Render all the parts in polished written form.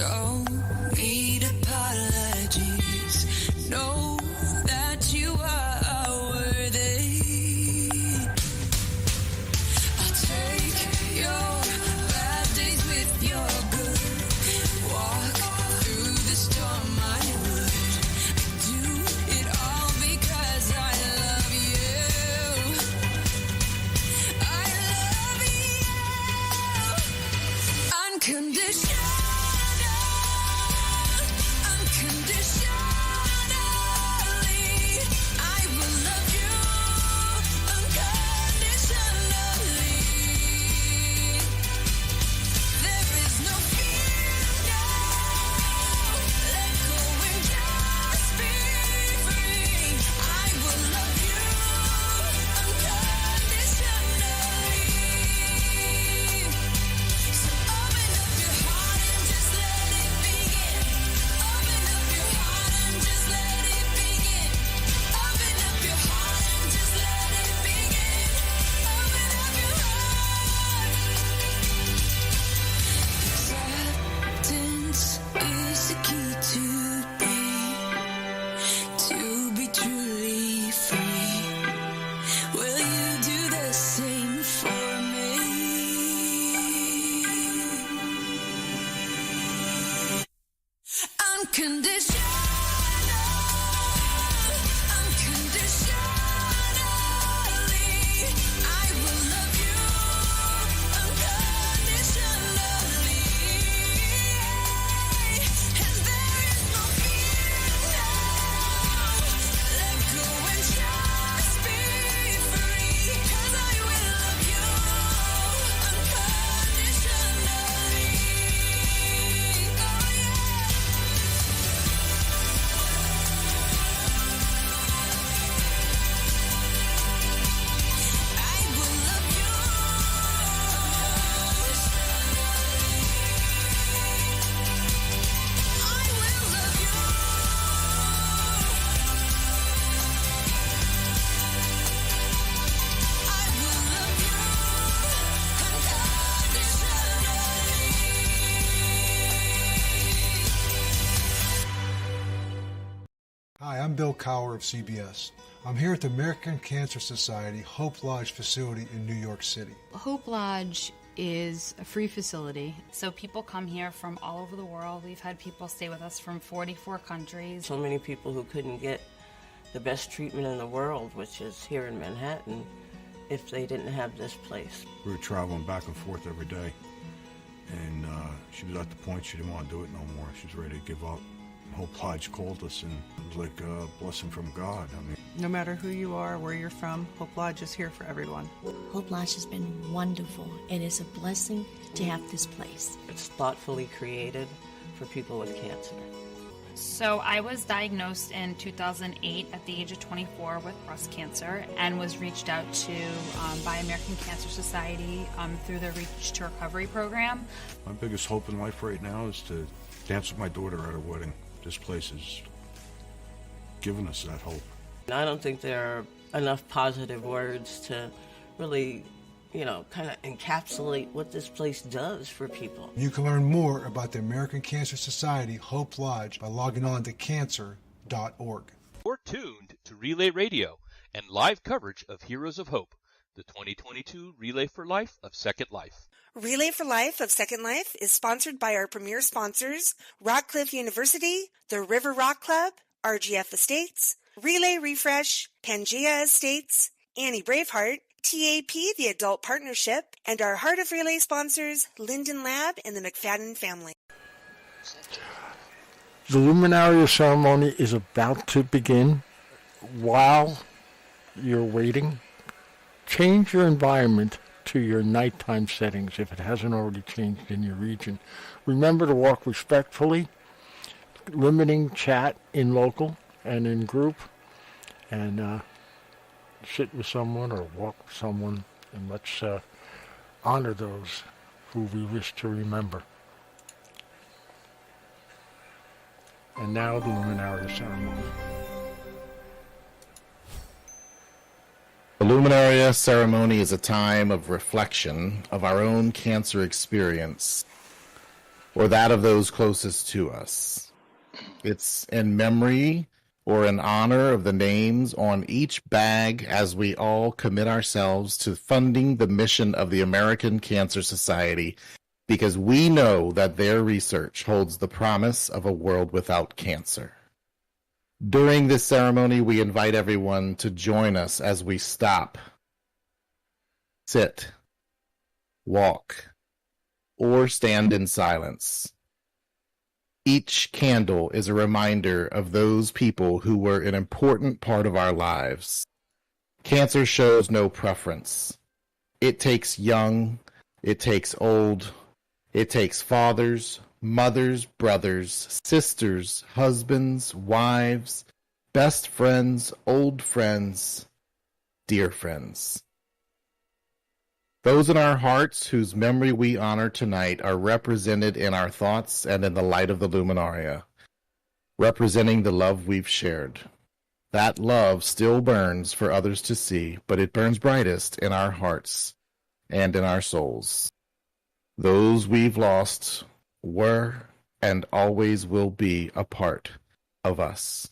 Don't need apologies. Know that you are worthy. I'll take your bad days with your good. Walk through the storm, I would. Do it all because I love you. I love you unconditionally. Hi, I'm Bill Cower of CBS. I'm here at the American Cancer Society Hope Lodge facility in New York City. Hope Lodge is a free facility, so people come here from all over the world. We've had people stay with us from 44 countries. So many people who couldn't get the best treatment in the world, which is here in Manhattan, if they didn't have this place. We were traveling back and forth every day, and she was at the point she didn't want to do it no more. She was ready to give up. Hope Lodge called us, and it was like a blessing from God. I mean, no matter who you are, where you're from, Hope Lodge is here for everyone. Hope Lodge has been wonderful. It is a blessing to have this place. It's thoughtfully created for people with cancer. So I was diagnosed in 2008 at the age of 24 with breast cancer and was reached out to by American Cancer Society through the Reach to Recovery program. My biggest hope in life right now is to dance with my daughter at her wedding. This place has given us that hope. I don't think there are enough positive words to really, kind of encapsulate what this place does for people. You can learn more about the American Cancer Society Hope Lodge by logging on to cancer.org. You're tuned to Relay Radio and live coverage of Heroes of Hope, the 2022 Relay for Life of Second Life. Relay for Life of Second Life is sponsored by our premier sponsors, Rockcliffe University, the River Rock Club, RGF Estates, Relay Refresh, Pangea Estates, Annie Braveheart, TAP, the Adult Partnership, and our Heart of Relay sponsors, Linden Lab and the McFadden family. The Luminaria ceremony is about to begin. While you're waiting, change your environment to your nighttime settings if it hasn't already changed in your region. Remember to walk respectfully, limiting chat in local and in group, and sit with someone or walk with someone, and let's honor those who we wish to remember. And now the Luminaria ceremony. The Luminaria ceremony is a time of reflection of our own cancer experience. or that of those closest to us. It's in memory or in honor of the names on each bag as we all commit ourselves to funding the mission of the American Cancer Society, because we know that their research holds the promise of a world without cancer. During this ceremony, we invite everyone to join us as we stop, sit, walk, or stand in silence. Each candle is a reminder of those people who were an important part of our lives. Cancer shows no preference. It takes young, it takes old, it takes fathers, mothers, brothers, sisters, husbands, wives, best friends, old friends, dear friends. Those in our hearts whose memory we honor tonight are represented in our thoughts and in the light of the Luminaria, representing the love we've shared. That love still burns for others to see, but it burns brightest in our hearts and in our souls. Those we've lost were and always will be a part of us.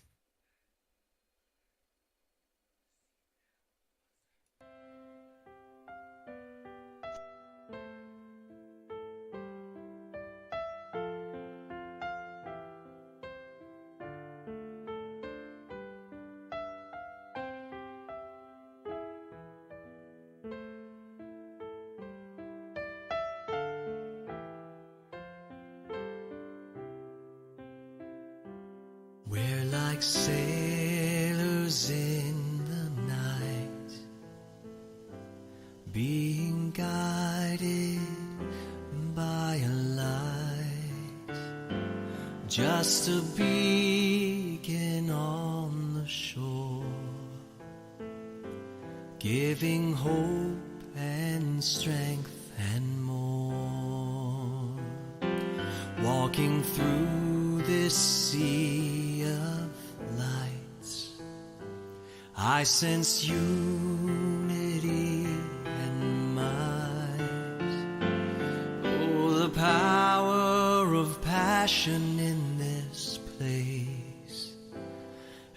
We're like sailors in the night, being guided by a light, just a beacon on the shore, giving hope and strength and more, walking through this sea of lights. I sense unity and might. Oh, the power of passion in this place.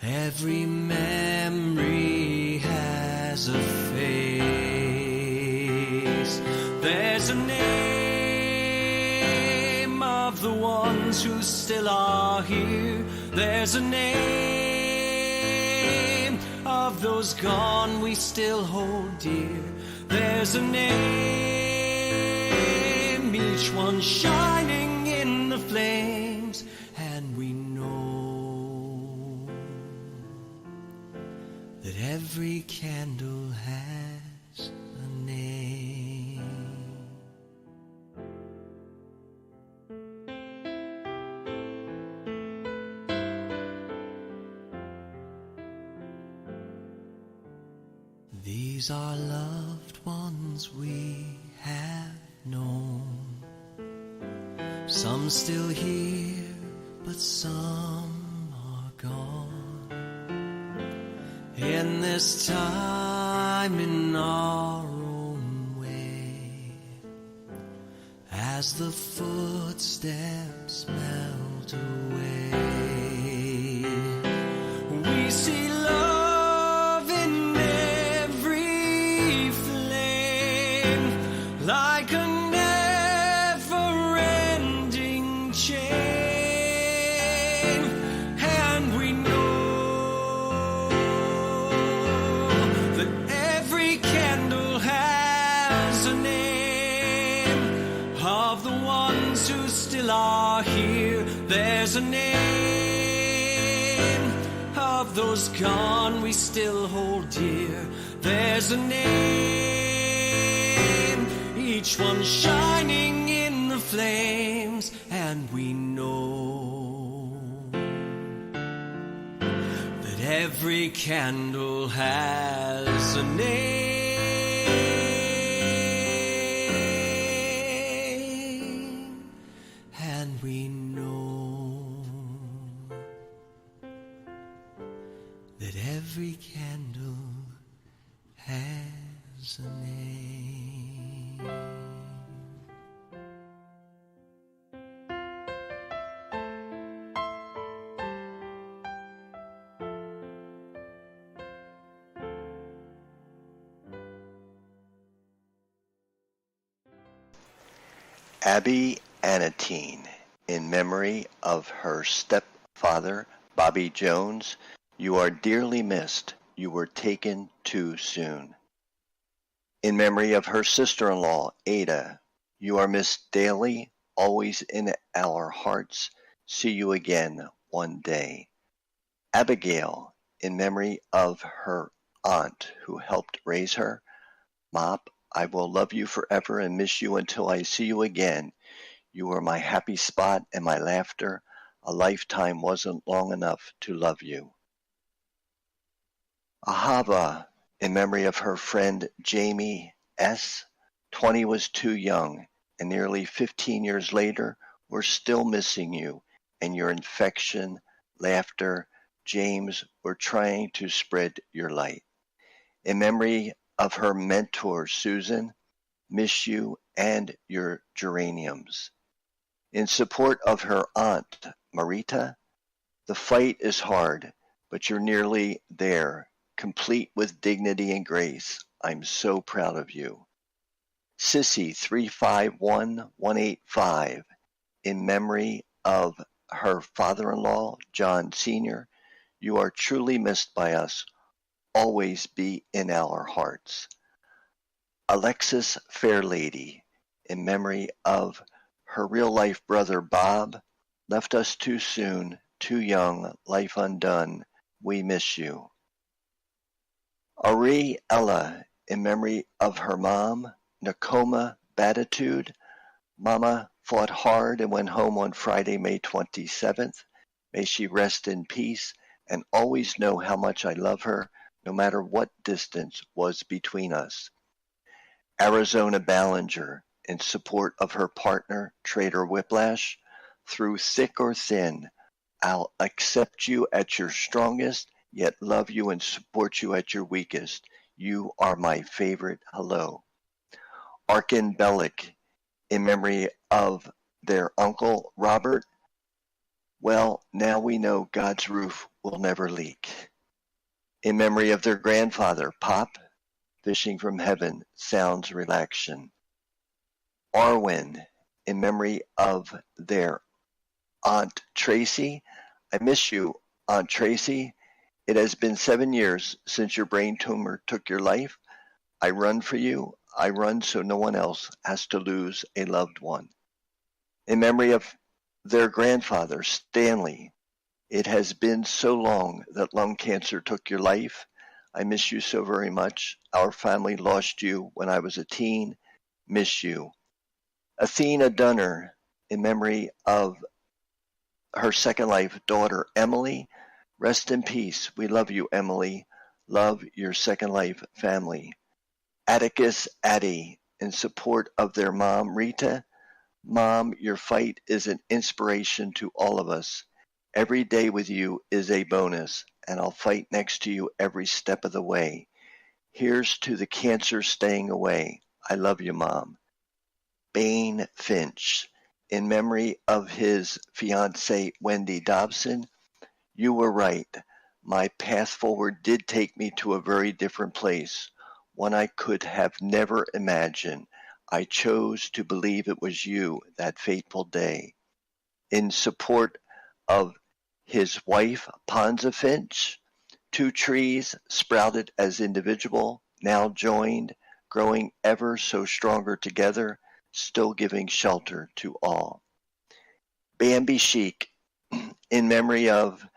Every memory has a face. There's a name of the ones who still are here. There's a name of those gone we still hold dear. There's a name, each one shining in the flames, and we know that every candle has a name. These are loved ones we have known. Some still here, but some are gone. In this time, in our own way, as the footsteps melt away, we see love in every flame, like a never-ending chain, and we know that every candle has a name. Of the ones who still are here, there's a name. Of those gone we still hold dear, there's a name. Each one shining in the flames, and we know that every candle has a name. And we know that every candle has a name. Abby Anatine, in memory of her stepfather, Bobby Jones, you are dearly missed. You were taken too soon. In memory of her sister-in-law, Ada, you are missed daily, always in our hearts. See you again one day. Abigail, in memory of her aunt who helped raise her, Mop, I will love you forever and miss you until I see you again. You were my happy spot and my laughter. A lifetime wasn't long enough to love you. Ahava, in memory of her friend Jamie S. 20 was too young, and nearly 15 years later, we're still missing you and your infection, laughter. James, we're trying to spread your light. In memory of her mentor, Susan, miss you and your geraniums. In support of her aunt, Marita, the fight is hard, but you're nearly there, complete with dignity and grace. I'm so proud of you. Sissy 351185, in memory of her father-in-law, John Sr., you are truly missed by us. Always be in our hearts. Alexis Fairlady, in memory of her real-life brother Bob, left us too soon, too young, life undone. We miss you. Ari Ella, in memory of her mom, Nakoma Batitude. Mama fought hard and went home on Friday, May 27th. May she rest in peace and always know how much I love her, no matter what distance was between us. Arizona Ballinger, in support of her partner, Trader Whiplash, through thick or thin, I'll accept you at your strongest, yet love you and support you at your weakest. You are my favorite. Hello. Arkin Bellick, in memory of their uncle, Robert. Well, now we know God's roof will never leak. In memory of their grandfather, Pop, fishing from heaven, sounds relaxation. Arwen, in memory of their Aunt Tracy. I miss you, Aunt Tracy. It has been 7 years since your brain tumor took your life. I run for you. I run so no one else has to lose a loved one. In memory of their grandfather, Stanley. It has been so long that lung cancer took your life. I miss you so very much. Our family lost you when I was a teen. Miss you. Athena Dunner, in memory of her second life daughter, Emily. Rest in peace. We love you, Emily. Love your second life family. Atticus Addy, in support of their mom, Rita. Mom, your fight is an inspiration to all of us. Every day with you is a bonus, and I'll fight next to you every step of the way. Here's to the cancer staying away. I love you, Mom. Bain Finch, in memory of his fiancée, Wendy Dobson. You were right. My path forward did take me to a very different place, one I could have never imagined. I chose to believe it was you that fateful day. In support of his wife, Ponza Finch, 2 trees sprouted as individual, now joined, growing ever so stronger together, still giving shelter to all. Bambi Chic, in memory of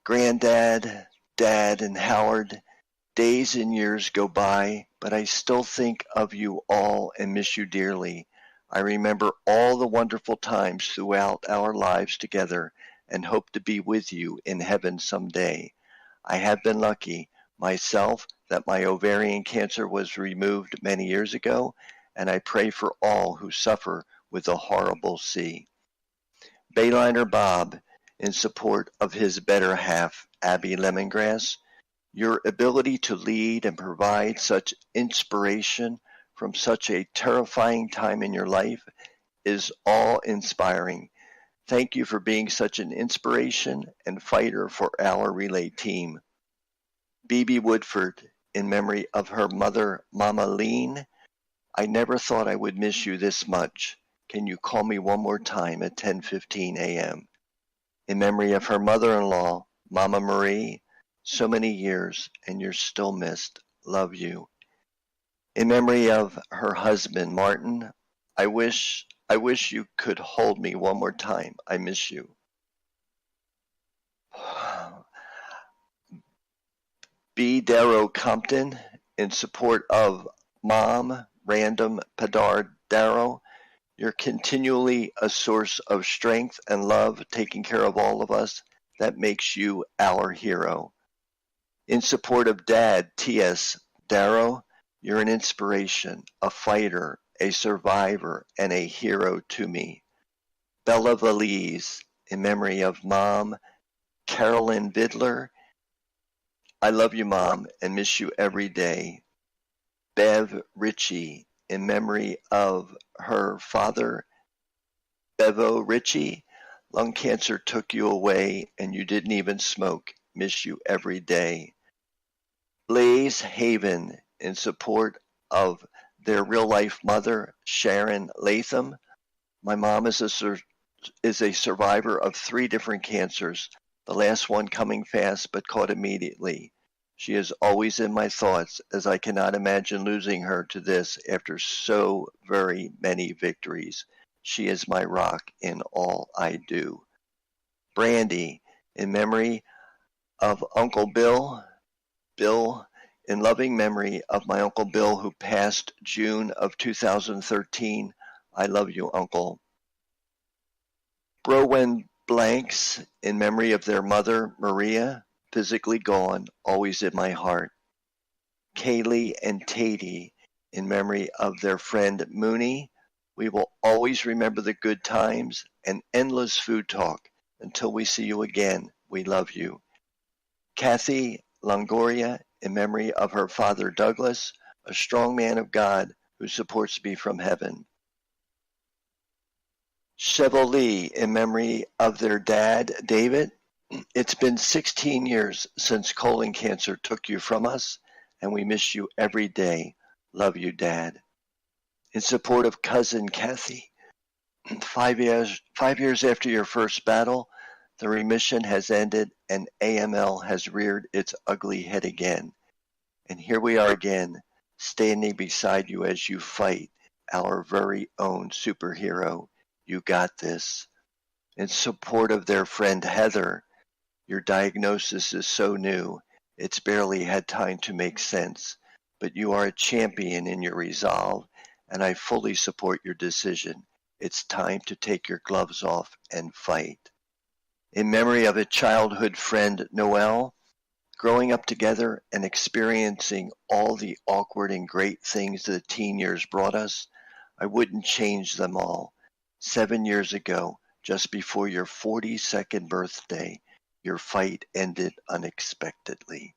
Granddad, Dad, and Howard. Days and years go by, but I still think of you all and miss you dearly. I remember all the wonderful times throughout our lives together and hope to be with you in heaven someday. I have been lucky myself that my ovarian cancer was removed many years ago, and I pray for all who suffer with the horrible C. Bayliner Bob, in support of his better half, Abby Lemongrass. Your ability to lead and provide such inspiration from such a terrifying time in your life is awe-inspiring. Thank you for being such an inspiration and fighter for our relay team. Bebe Woodford, in memory of her mother, Mama Lean. I never thought I would miss you this much. Can you call me one more time at 10:15 a.m.? In memory of her mother-in-law, Mama Marie, so many years and you're still missed. Love you. In memory of her husband, Martin, I wish you could hold me one more time. I miss you. B. Darrow Compton, in support of Mom, Random Padard Darrow, you're continually a source of strength and love, taking care of all of us. That makes you our hero. In support of Dad, T.S. Darrow, you're an inspiration, a fighter, a survivor, and a hero to me. Bella Valise, in memory of Mom, Carolyn Vidler, I love you, Mom, and miss you every day. Bev Ritchie, in memory of her father, Bevo Ritchie, lung cancer took you away and you didn't even smoke. Miss you every day. Blaze Haven, in support of their real-life mother, Sharon Latham. My mom is a survivor of 3 different cancers, the last one coming fast but caught immediately. She is always in my thoughts, as I cannot imagine losing her to this after so very many victories. She is my rock in all I do. Brandy, in memory of Uncle Bill. Bill, in loving memory of my Uncle Bill, who passed June of 2013. I love you, Uncle. Browen Blanks, in memory of their mother, Maria, physically gone, always in my heart. Kaylee and Tatey, in memory of their friend Mooney. We will always remember the good times and endless food talk. Until we see you again, we love you. Kathy Longoria, in memory of her father Douglas, a strong man of God who supports me from heaven. Chevalier, in memory of their dad, David. It's been 16 years since colon cancer took you from us, and we miss you every day. Love you, Dad. In support of cousin Kathy, 5 years after your first battle, the remission has ended and AML has reared its ugly head again. And here we are again, standing beside you as you fight, our very own superhero. You got this. In support of their friend Heather, your diagnosis is so new, it's barely had time to make sense, but you are a champion in your resolve, and I fully support your decision. It's time to take your gloves off and fight. In memory of a childhood friend, Noelle, growing up together and experiencing all the awkward and great things the teen years brought us, I wouldn't change them all. 7 years ago, just before your 42nd birthday, your fight ended unexpectedly.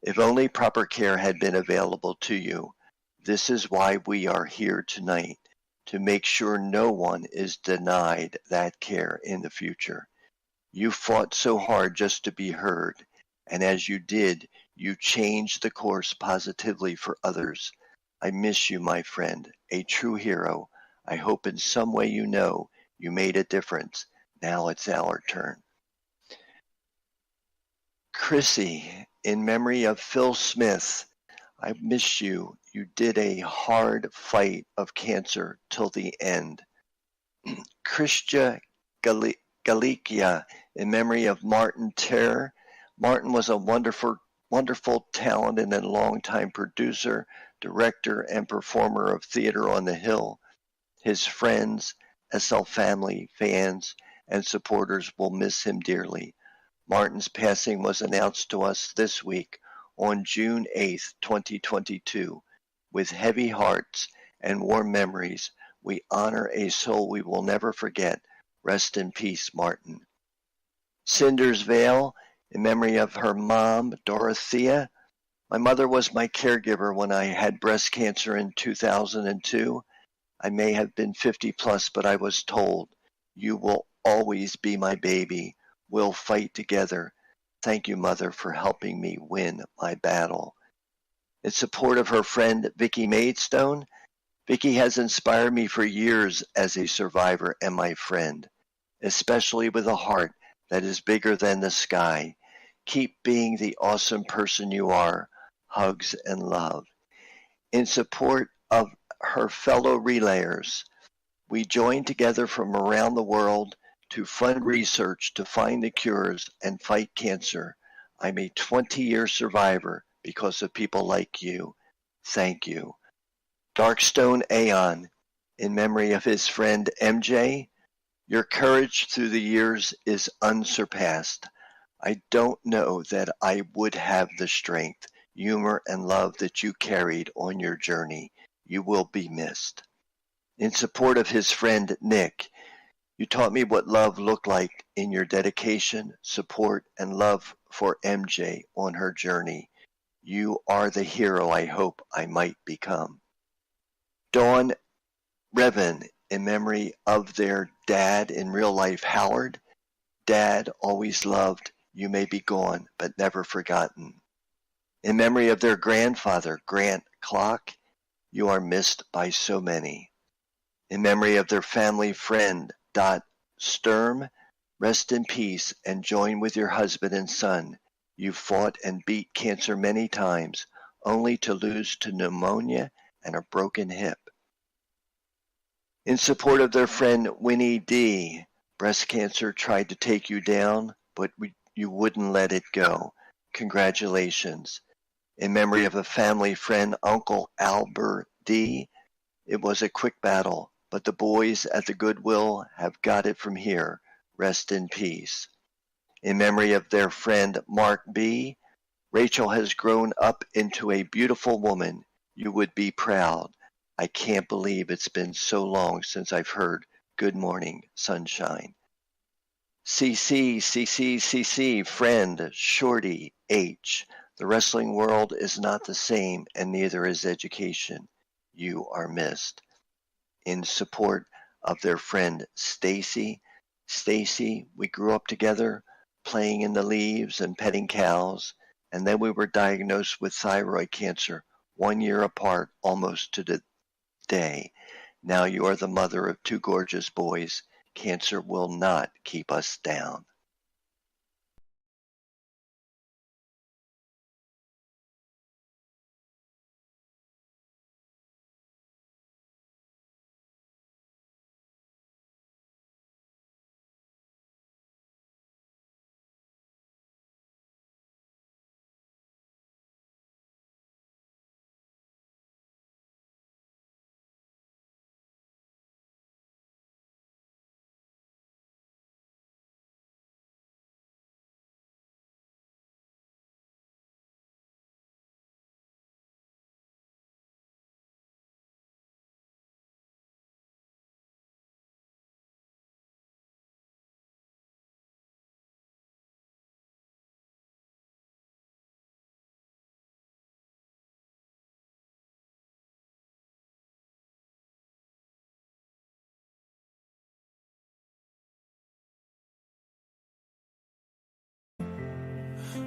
If only proper care had been available to you. This is why we are here tonight, to make sure no one is denied that care in the future. You fought so hard just to be heard, and as you did, you changed the course positively for others. I miss you, my friend, a true hero. I hope in some way you know you made a difference. Now it's our turn. Chrissy, in memory of Phil Smith, I miss you. You did a hard fight of cancer till the end. Christia Galicia, in memory of Martin Terr. Martin was a wonderful, talented, and longtime producer, director, and performer of Theater on the Hill. His friends, SL family, fans, and supporters will miss him dearly. Martin's passing was announced to us this week on June 8th, 2022. With heavy hearts and warm memories, we honor a soul we will never forget. Rest in peace, Martin. Cinders Vale, in memory of her mom, Dorothea. My mother was my caregiver when I had breast cancer in 2002. I may have been 50 plus, but I was told, you will always be my baby. We'll fight together. Thank you, Mother, for helping me win my battle. In support of her friend, Vicky Maidstone, Vicky has inspired me for years as a survivor and my friend, especially with a heart that is bigger than the sky. Keep being the awesome person you are. Hugs and love. In support of her fellow relayers, we join together from around the world to fund research to find the cures and fight cancer. I'm a 20-year survivor because of people like you. Thank you. Darkstone Aeon, in memory of his friend MJ, your courage through the years is unsurpassed. I don't know that I would have the strength, humor, and love that you carried on your journey. You will be missed. In support of his friend Nick, you taught me what love looked like in your dedication, support, and love for MJ on her journey. You are the hero I hope I might become. Dawn Revan, in memory of their dad in real life, Howard. Dad always loved, you may be gone, but never forgotten. In memory of their grandfather, Grant Clock, you are missed by so many. In memory of their family friend, Dot Sturm, rest in peace and join with your husband and son. You fought and beat cancer many times, only to lose to pneumonia and a broken hip. In support of their friend Winnie D., breast cancer tried to take you down, but you wouldn't let it go. Congratulations. In memory of a family friend, Uncle Albert D., it was a quick battle, but the boys at the Goodwill have got it from here. Rest in peace. In memory of their friend Mark B., Rachel has grown up into a beautiful woman. You would be proud. I can't believe it's been so long since I've heard Good Morning, Sunshine. CC, friend, Shorty, H. The wrestling world is not the same, and neither is education. You are missed. In support of their friend Stacy, we grew up together, playing in the leaves and petting cows, and then we were diagnosed with thyroid cancer 1 year apart, almost to the day. Now you are the mother of 2 gorgeous boys. Cancer will not keep us down.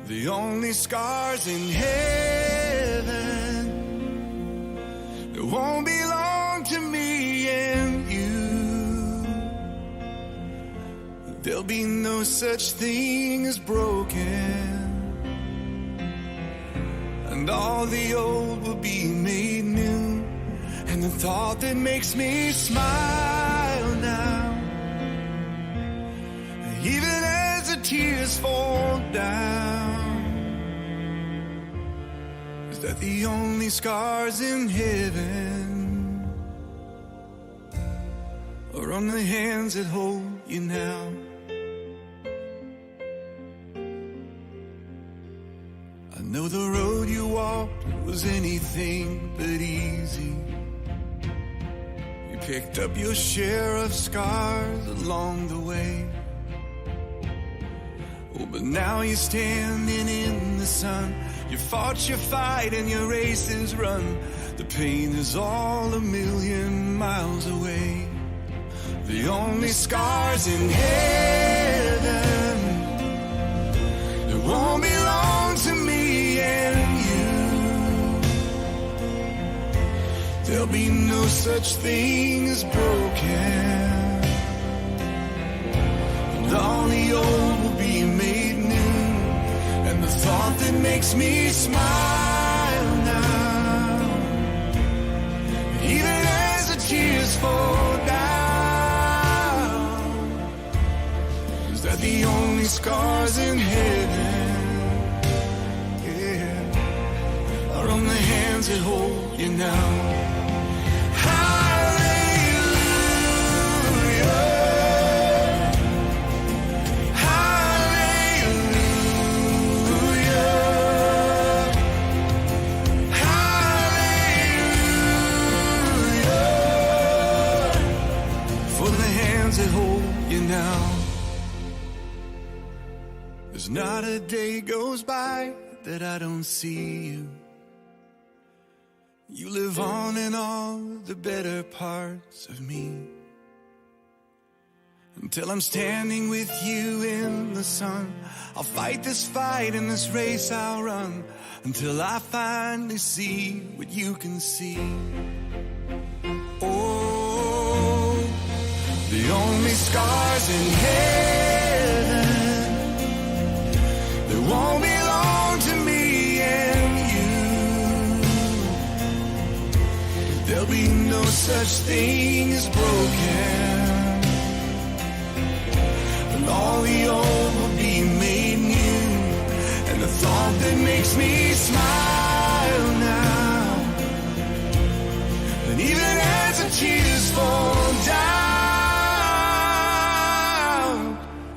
The only scars in heaven that won't belong to me and you. There'll be no such thing as broken, and all the old will be made new. And the thought that makes me smile now, even as the tears fall down, is that the only scars in heaven are on the hands that hold you now. I know the road you walked was anything but easy. You picked up your share of scars along the way. Oh, but now you're standing in the sun. You fought your fight and your race is run. The pain is all a million miles away. The only scars in heaven that won't belong to me and you. There'll be no such thing as broken, and all the old will be made new, and the thought that makes me smile now, even as the tears fall down, is that the only scars in heaven, yeah, are on the hands that hold you now. There's not a day goes by that I don't see you. You live on in all the better parts of me. Until I'm standing with you in the sun, I'll fight this fight in this race I'll run, until I finally see what you can see. Oh, the only scars in heaven, they won't belong to me and you. There'll be no such thing as broken, and all the old will be made new, and the thought that makes me smile now, and even as the tears fall down,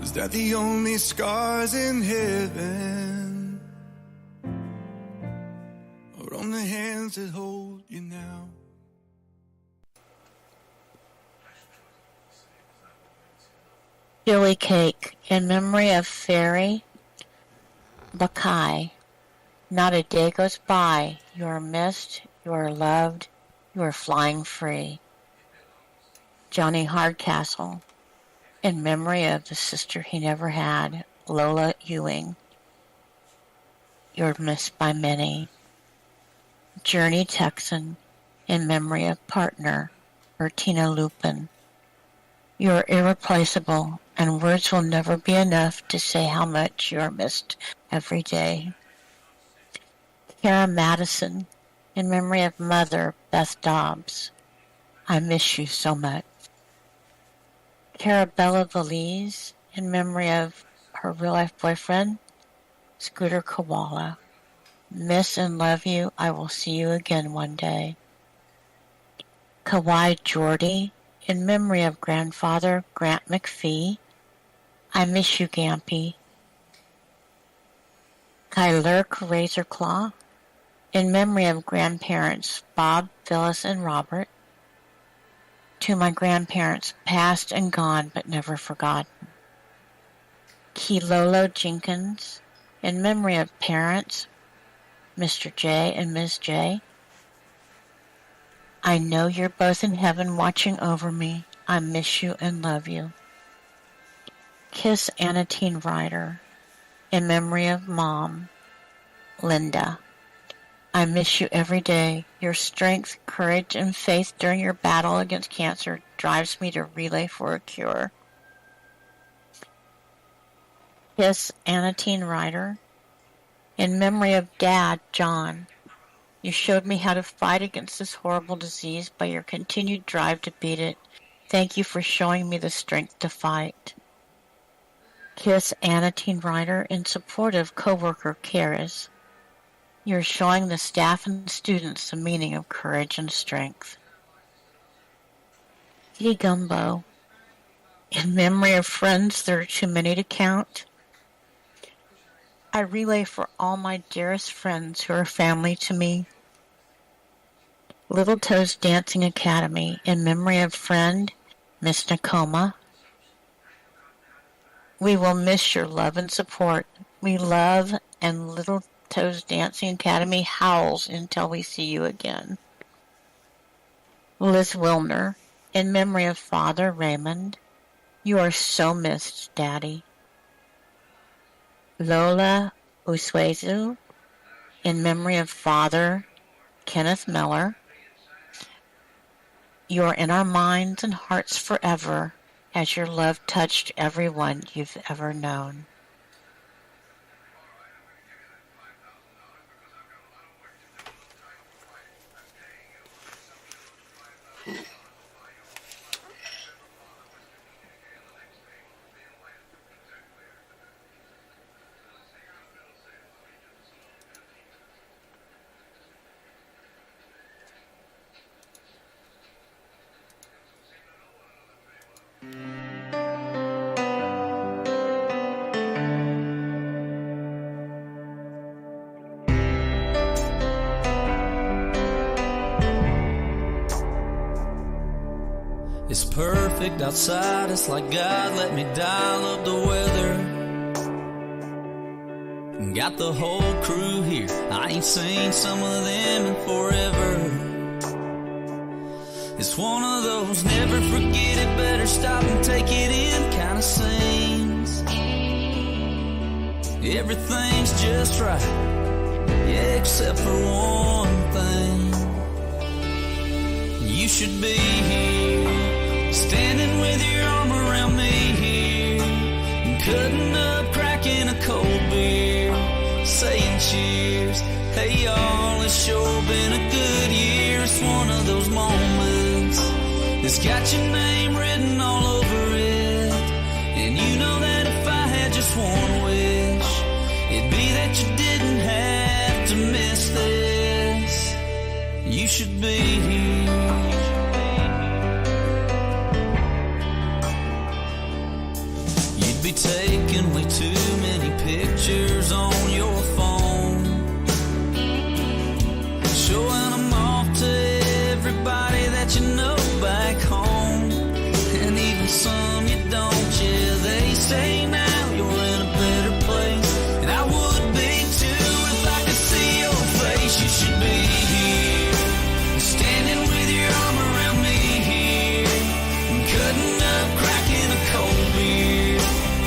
is that the only scars in heaven are on the hands that hold you now. Chili cake in memory of Fairy Bakai. Not a day goes by. You are missed, you are loved, you are flying free. Johnny Hardcastle in memory of the sister he never had, Lola Ewing. You're missed by many. Journey Texan in memory of partner, Bertina Lupin. You're irreplaceable, and words will never be enough to say how much you are missed every day. Kara Madison, in memory of Mother, Beth Dobbs. I miss you so much. Carabella Valise, in memory of her real-life boyfriend, Scooter Koala. Miss and love you. I will see you again one day. Kawhi Jordy, in memory of grandfather Grant McPhee. I miss you, Gampy. Kyler Razorclaw, in memory of grandparents Bob, Phyllis, and Robert. To my grandparents, past and gone but never forgotten. Kilolo Jenkins, in memory of parents Mr. J and Ms. J. I know you're both in heaven watching over me. I miss you and love you. Kiss Anatine Ryder, in memory of Mom, Linda. I miss you every day. Your strength, courage, and faith during your battle against cancer drives me to relay for a cure. Kiss Anatine Ryder, in memory of Dad, John. You showed me how to fight against this horrible disease by your continued drive to beat it. Thank you for showing me the strength to fight. Kiss Anatine Ryder, in support of co-worker Karis. You're showing the staff and students the meaning of courage and strength. Kitty Gumbo, in memory of friends that are too many to count. I relay for all my dearest friends who are family to me. Little Toes Dancing Academy, in memory of friend Miss Nakoma. We will miss your love and support. We love, and Little Toes Dancing Academy howls until we see you again. Liz Wilner, in memory of Father Raymond. You are so missed, Daddy. Lola Uswezu, in memory of Father Kenneth Miller. You are in our minds and hearts forever, as your love touched everyone you've ever known. It's perfect outside, it's like God let me dial up the weather. Got the whole crew here, I ain't seen some of them in forever. It's one of those never forget it, better stop and take it in kind of scenes. Everything's just right, yeah, except for one thing. You should be here, standing with your arm around me here, cutting up, cracking a cold beer, saying cheers. Hey y'all, it's sure been a good year. It's one of those moments that's got your name written all over it. And you know that if I had just one wish, it'd be that you didn't have to miss this. You should be here. Be taking way too many pictures on your phone, showing them off to everybody that you know back home, and even some you don't. Yeah, they say now you're in a better place, and I would be too if I could see your face. You should be here, standing with your arm around me here, cutting up, cracking a cold beer,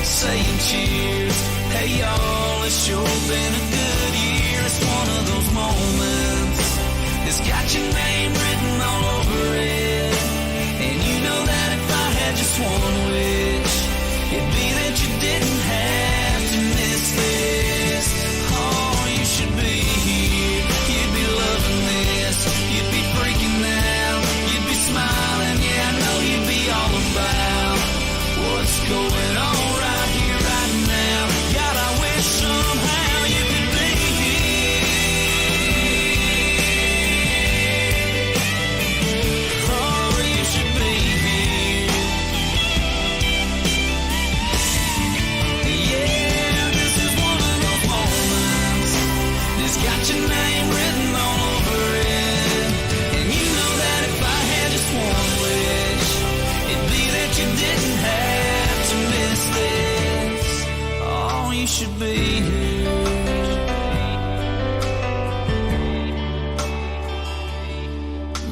saying cheers. Hey y'all, it's sure been a good year. It's one of those moments that's got your name written all over it. And you know that if I had just one wish, it'd be that you didn't have to miss this. Oh, you should be here, you'd be loving this, you'd be freaking out, you'd be smiling. Yeah, I know you'd be all about what's going on right here, right now. God, I wish somehow you could be here. Oh, you should be here. Yeah, this is one of those moments that's got your name written all over it. And you know that if I had just one wish, it'd be that you didn't have to miss this. Oh, you should be here.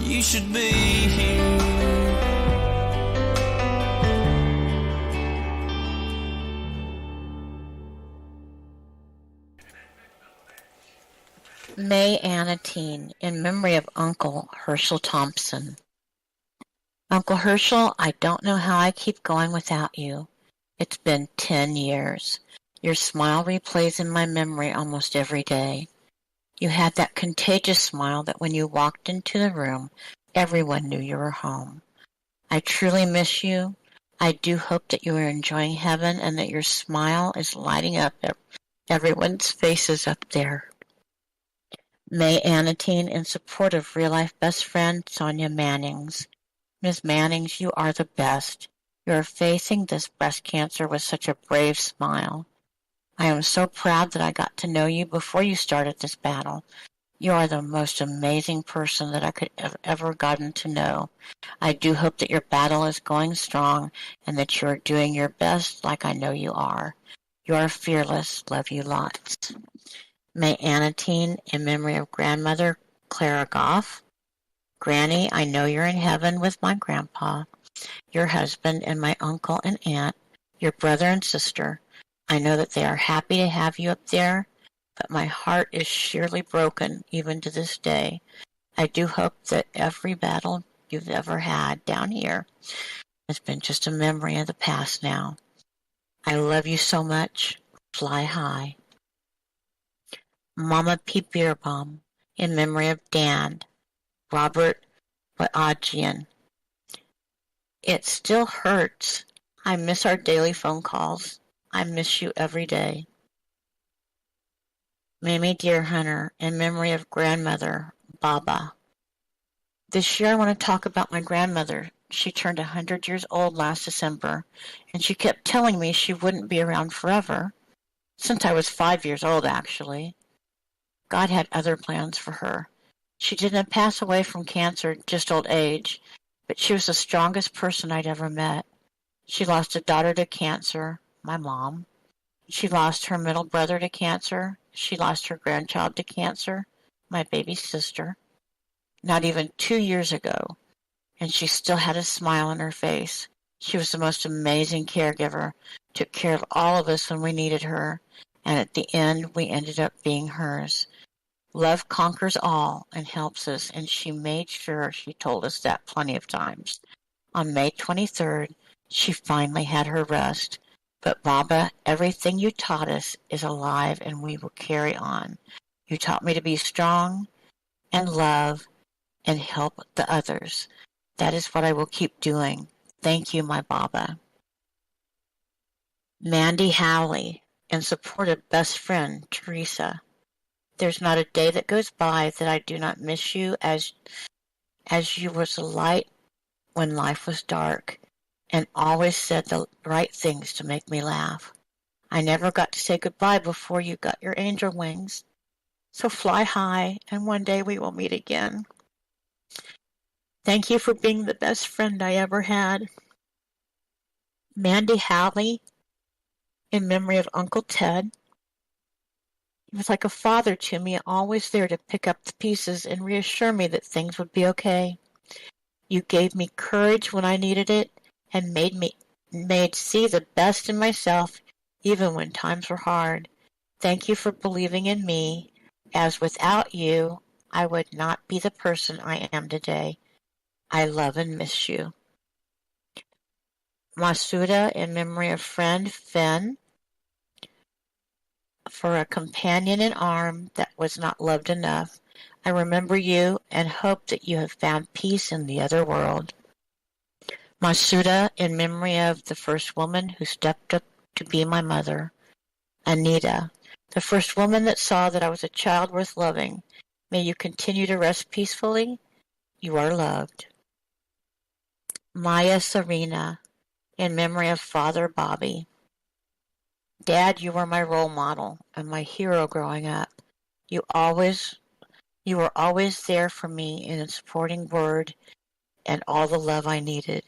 You should be here. May Anatine, in memory of Uncle Herschel Thompson. Uncle Herschel, I don't know how I keep going without you. It's been 10 years. Your smile replays in my memory almost every day. You had that contagious smile that when you walked into the room, everyone knew you were home. I truly miss you. I do hope that you are enjoying heaven and that your smile is lighting up everyone's faces up there. May Anatine, in support of real-life best friend Sonia Mannings. Ms. Mannings, you are the best. You are facing this breast cancer with such a brave smile. I am so proud that I got to know you before you started this battle. You are the most amazing person that I could have ever gotten to know. I do hope that your battle is going strong and that you are doing your best like I know you are. You are fearless. Love you lots. May Anatine, in memory of grandmother Clara Goff. Granny, I know you're in heaven with my grandpa, your husband, and my uncle and aunt, your brother and sister. I know that they are happy to have you up there, but my heart is sheerly broken even to this day. I do hope that every battle you've ever had down here. It's been just a memory of the past now. I love you so much. Fly high. Mama P. Beerbaum, in memory of Dan, Robert Baajian. It still hurts. I miss our daily phone calls. I miss you every day. Mamie Deerhunter, in memory of grandmother, Baba. This year I want to talk about my grandmother. She turned 100 years old last December, and she kept telling me she wouldn't be around forever, since I was 5 years old, actually. God had other plans for her. She didn't pass away from cancer, just old age, but she was the strongest person I'd ever met. She lost a daughter to cancer, my mom. She lost her middle brother to cancer. She lost her grandchild to cancer, my baby sister, not even 2 years ago, and she still had a smile on her face. She was the most amazing caregiver, took care of all of us when we needed her, and at the end we ended up being hers. Love conquers all and helps us, and she made sure she told us that plenty of times. On May 23rd, she finally had her rest. But Baba, everything you taught us is alive, and we will carry on. You taught me to be strong and love and help the others. That is what I will keep doing. Thank you, my Baba. Mandy Howley, in support of best friend Teresa. There's not a day that goes by that I do not miss you, as you was a light when life was dark, and always said the right things to make me laugh. I never got to say goodbye before you got your angel wings. So fly high, and one day we will meet again. Thank you for being the best friend I ever had. Mandy Howley, in memory of Uncle Ted. He was like a father to me, always there to pick up the pieces and reassure me that things would be okay. You gave me courage when I needed it, and made see the best in myself, even when times were hard. Thank you for believing in me, as without you, I would not be the person I am today. I love and miss you. Masuda, in memory of friend Finn, for a companion in arm that was not loved enough. I remember you and hope that you have found peace in the other world. Masuda, in memory of the first woman who stepped up to be my mother. Anita, the first woman that saw that I was a child worth loving. May you continue to rest peacefully. You are loved. Maya Serena, in memory of Father Bobby. Dad, you were my role model and my hero growing up. You were always there for me in a supporting word and all the love I needed.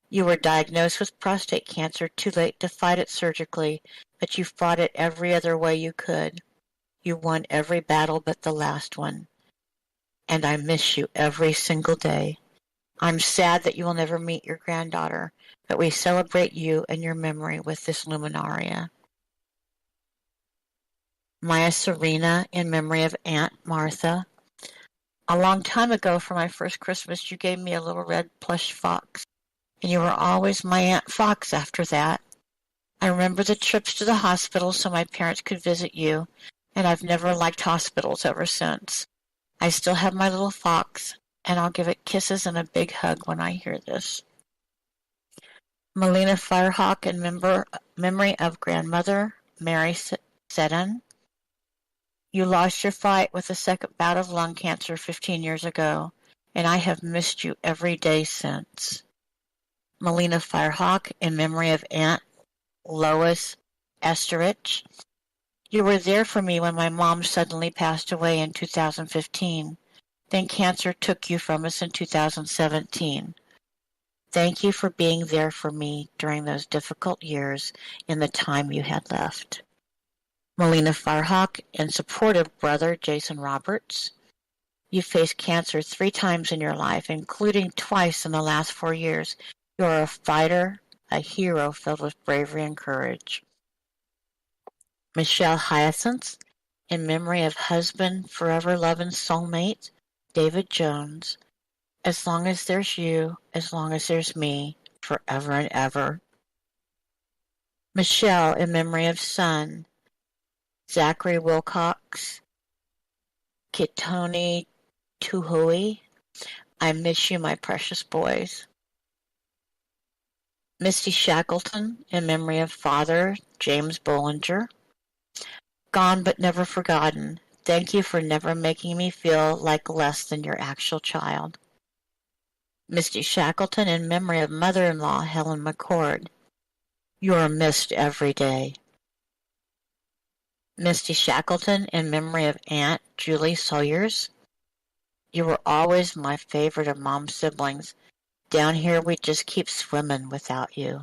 You were diagnosed with prostate cancer, too late to fight it surgically, but you fought it every other way you could. You won every battle but the last one. And I miss you every single day. I'm sad that you will never meet your granddaughter, but we celebrate you and your memory with this Luminaria. Maya Serena, in memory of Aunt Martha. A long time ago, for my first Christmas, you gave me a little red plush fox, and you were always my Aunt Fox after that. I remember the trips to the hospital so my parents could visit you, and I've never liked hospitals ever since. I still have my little fox, and I'll give it kisses and a big hug when I hear this. Melina Firehawk, in memory of grandmother Mary Seddon. You lost your fight with the second bout of lung cancer 15 years ago, and I have missed you every day since. Melina Firehawk, in memory of Aunt Lois Esterich. You were there for me when my mom suddenly passed away in 2015. Then cancer took you from us in 2017. Thank you for being there for me during those difficult years in the time you had left. Melina Firehawk, in support of brother Jason Roberts. You faced cancer 3 times in your life, including twice in the last 4 years. You are a fighter, a hero filled with bravery and courage. Michelle Hyacinth, in memory of husband, forever love and soulmate, David Jones. As long as there's you, as long as there's me, forever and ever. Michelle, in memory of son, Zachary Wilcox, Kitoni Tuhui, I miss you, my precious boys. Misty Shackleton, in memory of father, James Bollinger, gone but never forgotten. Thank you for never making me feel like less than your actual child. Misty Shackleton, in memory of mother-in-law, Helen McCord, you are missed every day. Misty Shackleton, in memory of Aunt Julie Sawyers, you were always my favorite of Mom's siblings. Down here we just keep swimming without you.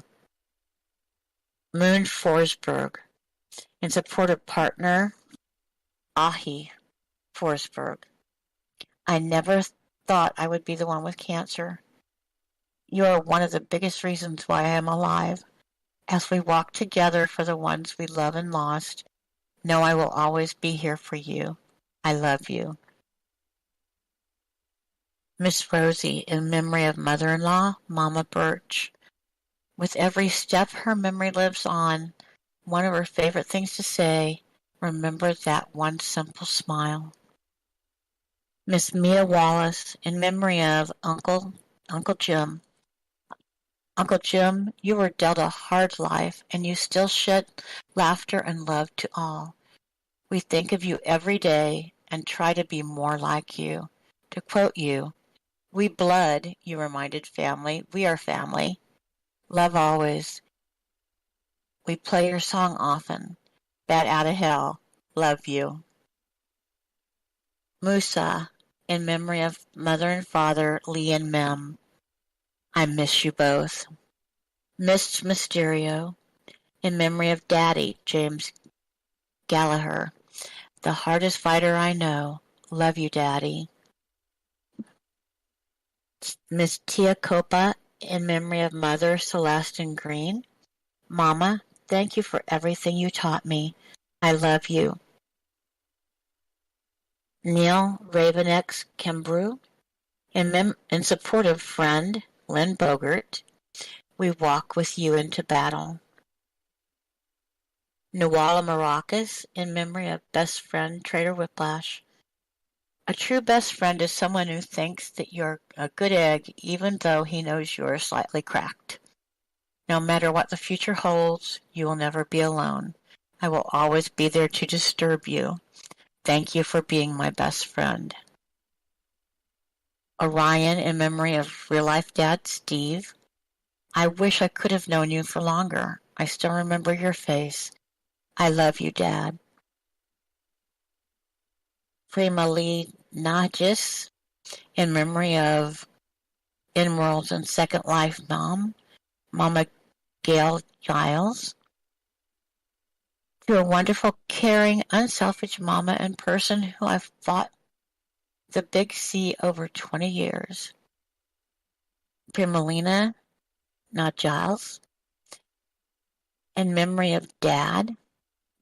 Moon Forsberg, in support of partner Ahi Forsberg. I never thought I would be the one with cancer. You are one of the biggest reasons why I am alive. As we walk together for the ones we love and lost, know I will always be here for you. I love you. Miss Rosie, in memory of mother-in-law, Mama Birch. With every step her memory lives on, one of her favorite things to say, remember that one simple smile. Miss Mia Wallace, in memory of Uncle Jim. Uncle Jim, you were dealt a hard life, and you still shed laughter and love to all. We think of you every day and try to be more like you. To quote you, we blood, you reminded family. We are family. Love always. We play your song often. Bat out of hell. Love you. Musa, in memory of mother and father, Lee and Mem. I miss you both. Miss Mysterio, in memory of Daddy, James Gallagher. The hardest fighter I know. Love you, Daddy. Miss Tia Copa, in memory of Mother Celestine Green. Mama, thank you for everything you taught me. I love you. Neil Ravenex Kimbrew, in support of friend Lynn Bogart. We walk with you into battle. Nuala Maracas, in memory of best friend Trader Whiplash. A true best friend is someone who thinks that you're a good egg even though he knows you're slightly cracked. No matter what the future holds, you will never be alone. I will always be there to disturb you. Thank you for being my best friend. Orion, in memory of real-life dad Steve. I wish I could have known you for longer. I still remember your face. I love you, Dad. Prima Lee Najis, in memory of In-Worlds and Second Life Mom, Mama Gail Giles. To a wonderful, caring, unselfish mama and person who I've fought the big C over 20 years. Primalina, not Giles. In memory of Dad,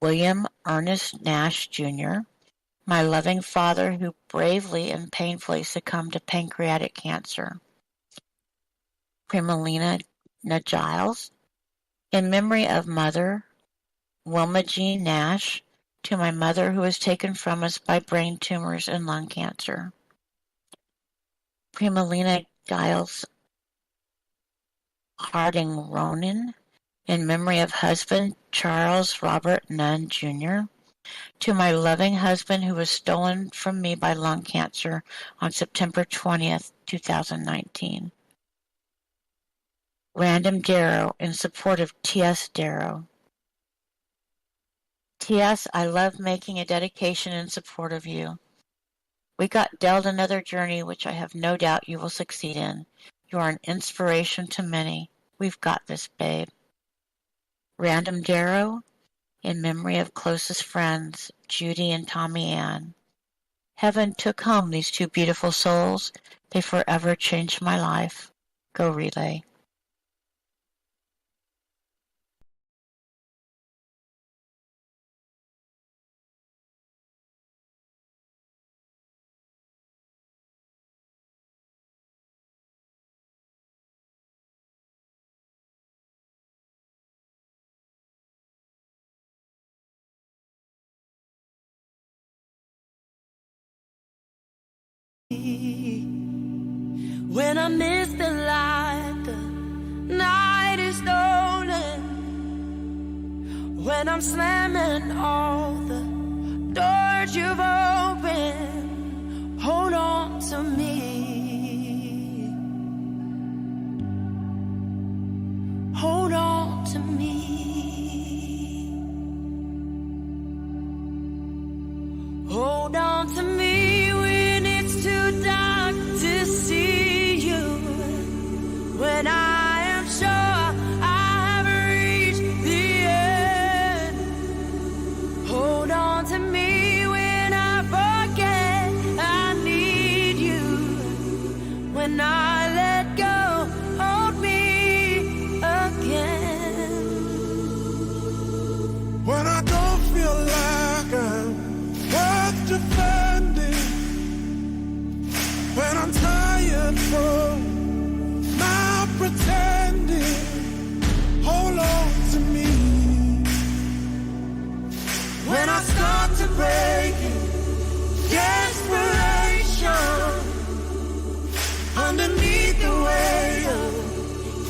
William Ernest Nash, Jr., my loving father who bravely and painfully succumbed to pancreatic cancer. Primalina Giles. In memory of Mother, Wilma Jean Nash, to my mother who was taken from us by brain tumors and lung cancer. Primalina Giles Harding Ronan, in memory of husband Charles Robert Nunn, Jr., to my loving husband who was stolen from me by lung cancer on September 20th, 2019. Random Darrow, in support of T.S. Darrow. T.S., I love making a dedication in support of you. We got dealt another journey which I have no doubt you will succeed in. You are an inspiration to many. We've got this, babe. Random Darrow, in memory of closest friends, Judy and Tommy Ann. Heaven took home these two beautiful souls. They forever changed my life. Go Relay. When I miss the light, the night is stolen. When I'm slamming all the doors you've opened, hold on to me. Hold on to me. Hold on to me when it's too dark to see you. When I am sure I have reached the end. Hold on to me when I forget I need you. When I let go, hold me again. When I don't feel like I'm worth defending, when I'm tired from not pretending, hold on to me. When I start to break in desperation, underneath the weight of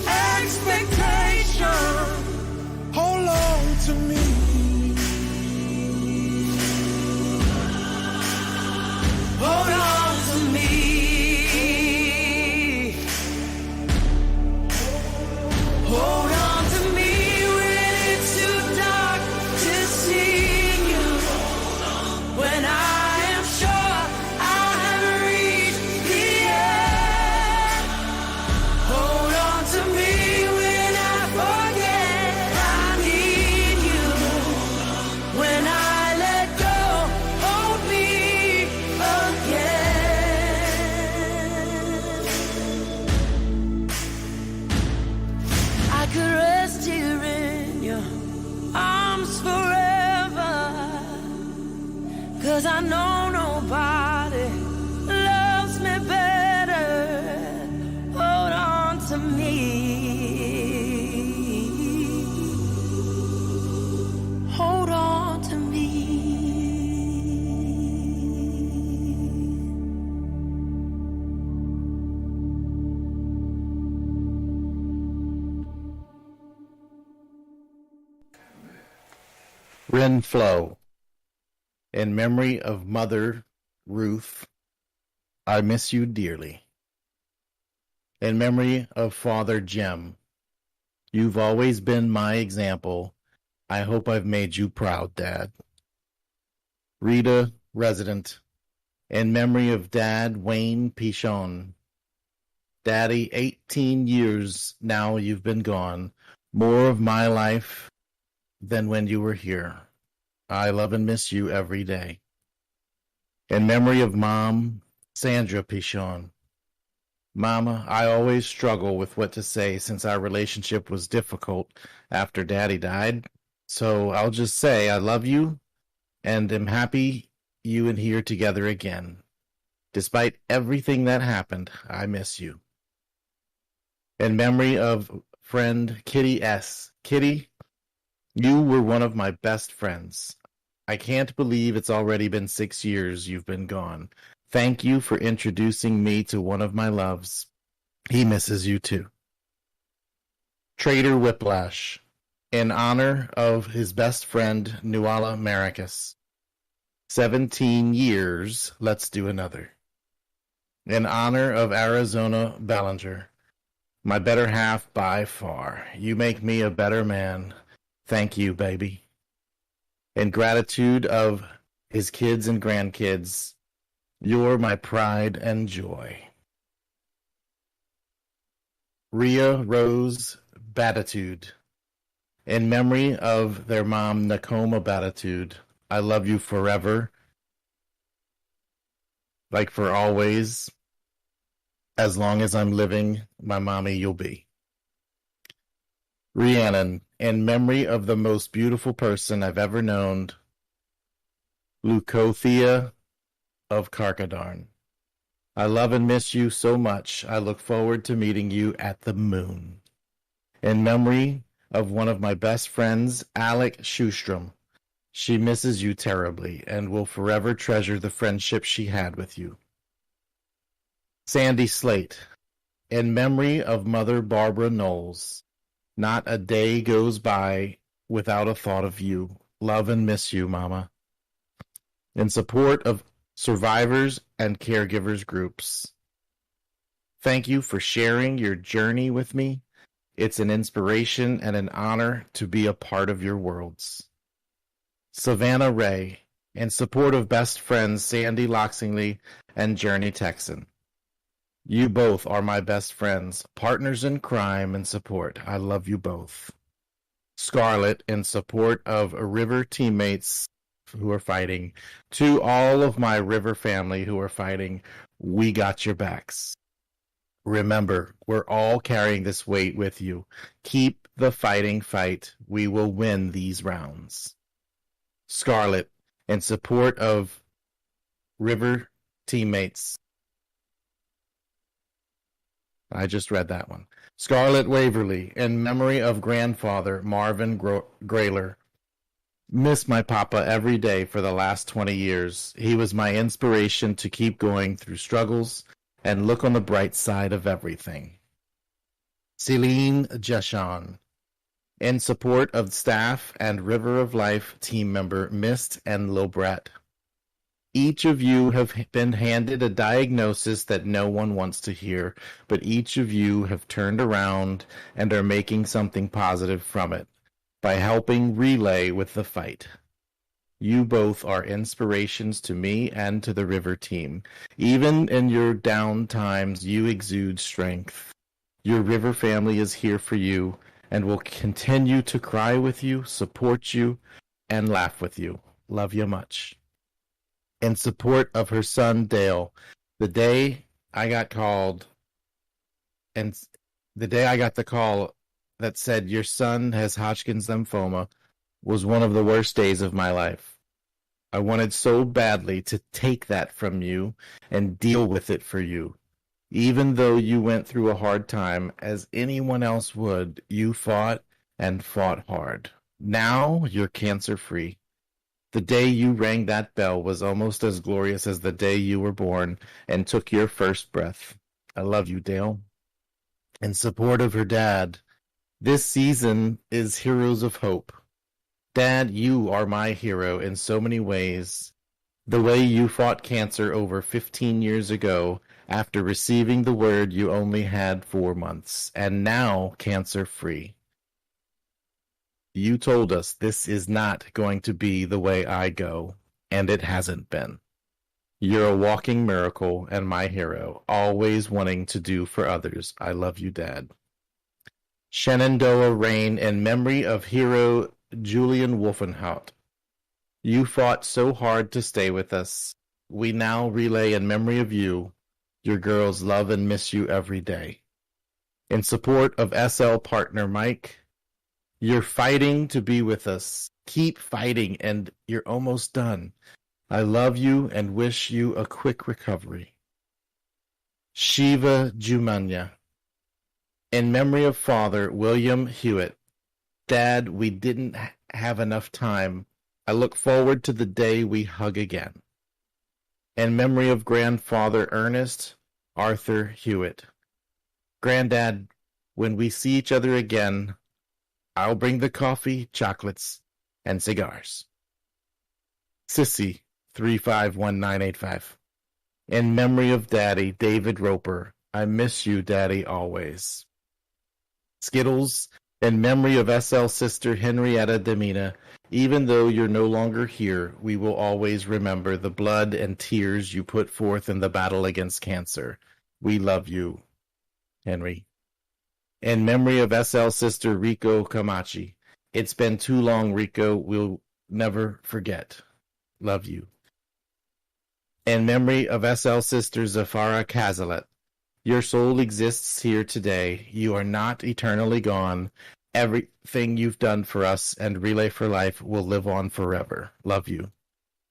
expectation, hold on to me. Hold on to me. Hold on to me when it's too dark to see you. When I am sure I have reached the end. Hold on to me when I forget I need you. When I let go, hold me again. I could rest here in your arms forever, 'cause I know nobody loves me better. Hold on to me. Hold on to me. Renflow. In memory of Mother Ruth, I miss you dearly. In memory of Father Jem, you've always been my example. I hope I've made you proud, Dad. Rita, resident. In memory of Dad Wayne Pichon. Daddy, 18 years now you've been gone. More of my life than when you were here. I love and miss you every day. In memory of Mom, Sandra Pichon. Mama, I always struggle with what to say since our relationship was difficult after Daddy died. So I'll just say I love you and am happy you and here together again. Despite everything that happened, I miss you. In memory of friend Kitty S. Kitty, you were one of my best friends. I can't believe it's already been 6 years you've been gone. Thank you for introducing me to one of my loves. He misses you too. Trader Whiplash, in honor of his best friend Nuala Maracus. 17 years, let's do another. In honor of Arizona Ballinger, my better half by far. You make me a better man. Thank you, baby. In gratitude of his kids and grandkids, you're my pride and joy. Rhea Rose Batitude. In memory of their mom, Nakoma Batitude, I love you forever. Like for always. As long as I'm living, my mommy you'll be. Rhiannon, in memory of the most beautiful person I've ever known, Leucothea of Carcadarn. I love and miss you so much. I look forward to meeting you at the moon. In memory of one of my best friends, Alec Schustrom. She misses you terribly and will forever treasure the friendship she had with you. Sandy Slate, In memory of Mother Barbara Knowles, not a day goes by without a thought of you. Love and miss you, Mama. In support of survivors and caregivers groups, thank you for sharing your journey with me. It's an inspiration and an honor to be a part of your worlds. Savannah Ray, in support of best friends Sandy Loxingley and Journey Texan. You both are my best friends, partners in crime and support. I love you both. Scarlett, in support of River teammates who are fighting. To all of my River family who are fighting, we got your backs. Remember, we're all carrying this weight with you. Keep the fighting fight. We will win these rounds. Scarlett, in support of River teammates. I just read that one. Scarlett Waverly, in memory of grandfather Marvin Grayler. Miss my papa every day for the last 20 years. He was my inspiration to keep going through struggles and look on the bright side of everything. Celine Jeshan, in support of staff and River of Life team member Mist and Lobret. Each of you have been handed a diagnosis that no one wants to hear, but each of you have turned around and are making something positive from it by helping relay with the fight. You both are inspirations to me and to the River team. Even in your down times, you exude strength. Your River family is here for you and will continue to cry with you, support you, and laugh with you. Love you much. In support of her son, Dale, the day I got called, and the day I got the call that said your son has Hodgkin's lymphoma was one of the worst days of my life. I wanted so badly to take that from you and deal with it for you. Even though you went through a hard time, as anyone else would, you fought and fought hard. Now you're cancer-free. The day you rang that bell was almost as glorious as the day you were born and took your first breath. I love you, Dale. In support of her dad, this season is Heroes of Hope. Dad, you are my hero in so many ways. The way you fought cancer over 15 years ago after receiving the word you only had 4 months, and now cancer-free. You told us this is not going to be the way I go, and it hasn't been. You're a walking miracle and my hero, always wanting to do for others. I love you, Dad. Shenandoah Rain, in memory of hero Julian Wolfenhout. You fought so hard to stay with us. We now relay in memory of you. Your girls love and miss you every day. In support of SL partner Mike, you're fighting to be with us. Keep fighting, and you're almost done. I love you and wish you a quick recovery. Shiva Jumanya, in memory of Father William Hewitt. Dad, we didn't have enough time. I look forward to the day we hug again. In memory of Grandfather Ernest Arthur Hewitt. Granddad, when we see each other again, I'll bring the coffee, chocolates, and cigars. Sissy, 351985. In memory of Daddy, David Roper. I miss you, Daddy, always. Skittles, in memory of SL sister Henrietta Demina. Even though you're no longer here, we will always remember the blood and tears you put forth in the battle against cancer. We love you, Henry. In memory of SL sister Rico Camachi. It's been too long, Rico. We'll never forget. Love you. In memory of SL sister Zafara Kazalet. Your soul exists here today. You are not eternally gone. Everything you've done for us and Relay for Life will live on forever. Love you.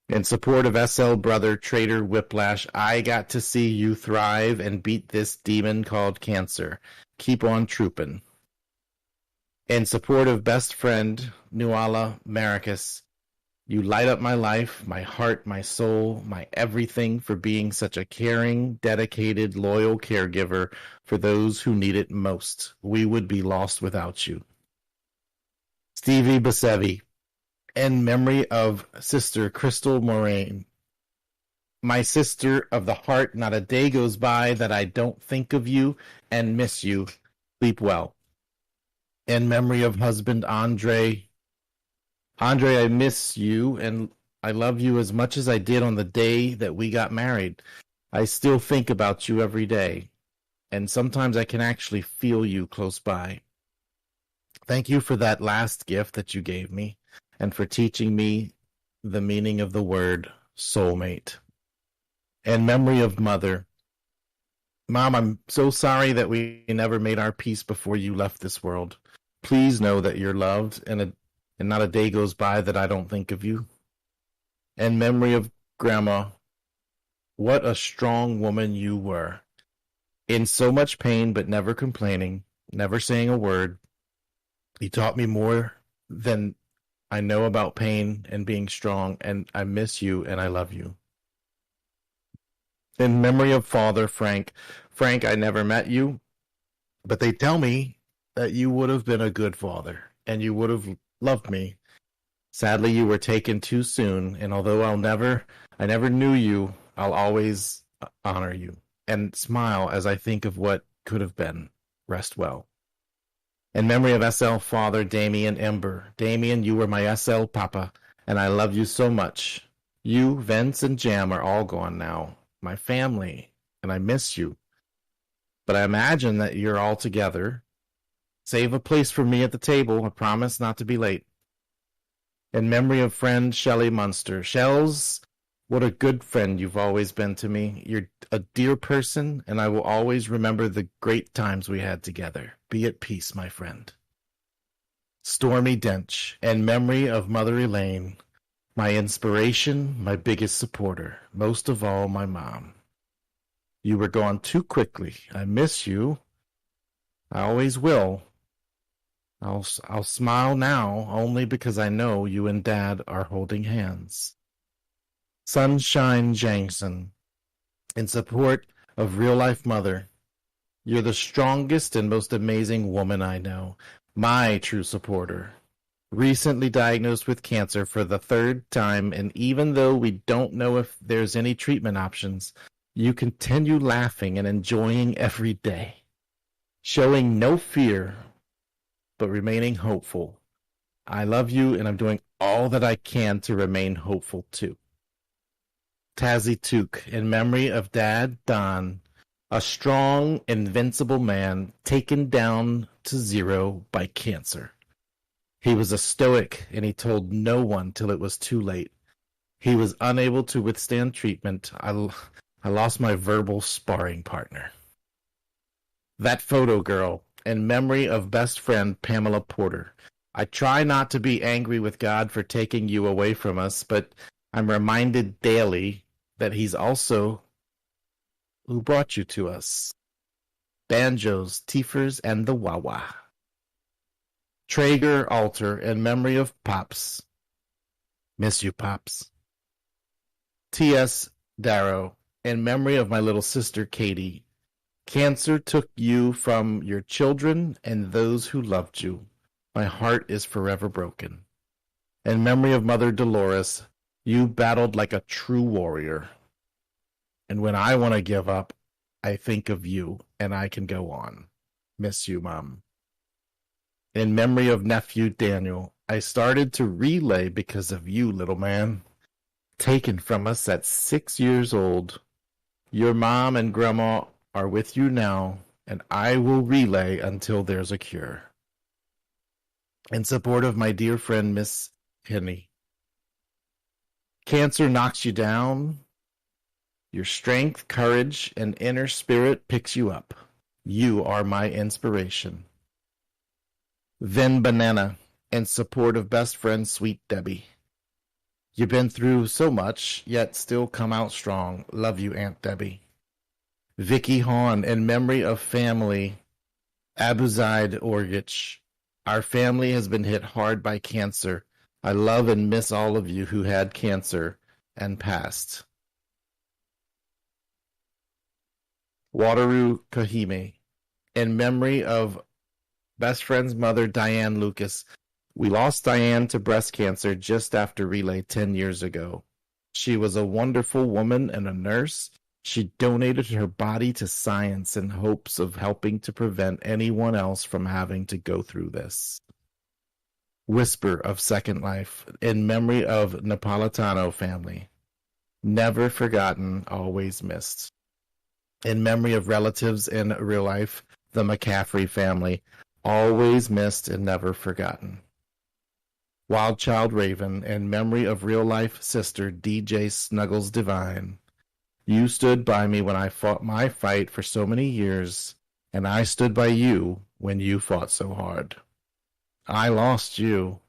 In support of SL brother Trader Whiplash, I got to see you thrive and beat this demon called cancer. Keep on trooping. In support of best friend Nuala Maricus, You light up my life, my heart, my soul, my everything for being such a caring, dedicated, loyal caregiver for those who need it most. We would be lost without you. Stevie Basevi, in memory of Sister Crystal Moraine. My sister of the heart, not a day goes by that I don't think of you and miss you. Sleep well. In memory of husband Andre. Andre, I miss you and I love you as much as I did on the day that we got married. I still think about you every day, and sometimes I can actually feel you close by. Thank you for that last gift that you gave me, and for teaching me the meaning of the word soulmate. In memory of Mother. Mom, I'm so sorry that we never made our peace before you left this world. Please know that you're loved, and not a day goes by that I don't think of you. In memory of Grandma, what a strong woman you were. In so much pain, but never complaining, never saying a word. You taught me more than I know about pain and being strong, and I miss you and I love you. In memory of Father Frank. Frank, I never met you, but they tell me that you would have been a good father, and you would have loved me. Sadly, you were taken too soon, and although I never knew you, I'll always honor you and smile as I think of what could have been. Rest well. In memory of SL Father Damien Ember. Damien, you were my SL Papa, and I love you so much. You, Vince, and Jam are all gone now. My family, and I miss you. But I imagine that you're all together. Save a place for me at the table. I promise not to be late. In memory of friend Shelley Munster. Shells, what a good friend you've always been to me. You're a dear person, and I will always remember the great times we had together. Be at peace, my friend. Stormy Dench. In memory of Mother Elaine. My inspiration, my biggest supporter. Most of all, my mom. You were gone too quickly. I miss you. I always will. I'll smile now only because I know you and Dad are holding hands. Sunshine Jackson, in support of real-life Mother. You're the strongest and most amazing woman I know. My true supporter. Recently diagnosed with cancer for the 3rd time, and even though we don't know if there's any treatment options, you continue laughing and enjoying every day, showing no fear, but remaining hopeful. I love you, and I'm doing all that I can to remain hopeful, too. Tazzy Took, in memory of Dad Don, a strong, invincible man taken down to 0 by cancer. He was a stoic, and he told no one till it was too late. He was unable to withstand treatment. I lost my verbal sparring partner. That photo girl, in memory of best friend Pamela Porter. I try not to be angry with God for taking you away from us, but I'm reminded daily that he's also who brought you to us. Banjos, Teefers, and the Wawa. Traeger Altar, in memory of Pops. Miss you, Pops. T.S. Darrow, in memory of my little sister Katie. Cancer took you from your children and those who loved you. My heart is forever broken. In memory of Mother Dolores, you battled like a true warrior. And when I want to give up, I think of you, and I can go on. Miss you, Mom. In memory of nephew Daniel, I started to relay because of you, little man. Taken from us at 6 years old. Your mom and grandma are with you now, and I will relay until there's a cure. In support of my dear friend, Miss Henny. Cancer knocks you down. Your strength, courage, and inner spirit picks you up. You are my inspiration. Vin Banana, in support of best friend Sweet Debbie. You've been through so much, yet still come out strong. Love you, Aunt Debbie. Vicky Hahn, in memory of family Abuzaid Orgich. Our family has been hit hard by cancer. I love and miss all of you who had cancer and passed. Wataru Kahime. In memory of best friend's mother, Diane Lucas. We lost Diane to breast cancer just after Relay 10 years ago. She was a wonderful woman and a nurse. She donated her body to science in hopes of helping to prevent anyone else from having to go through this. Whisper of Second Life, in memory of Napolitano family. Never forgotten, always missed. In memory of relatives in real life, the McCaffrey family. Always missed and never forgotten. Wild Child Raven, in memory of real-life sister DJ Snuggles Divine. You stood by me when I fought my fight for so many years, and I stood by you when you fought so hard. I lost you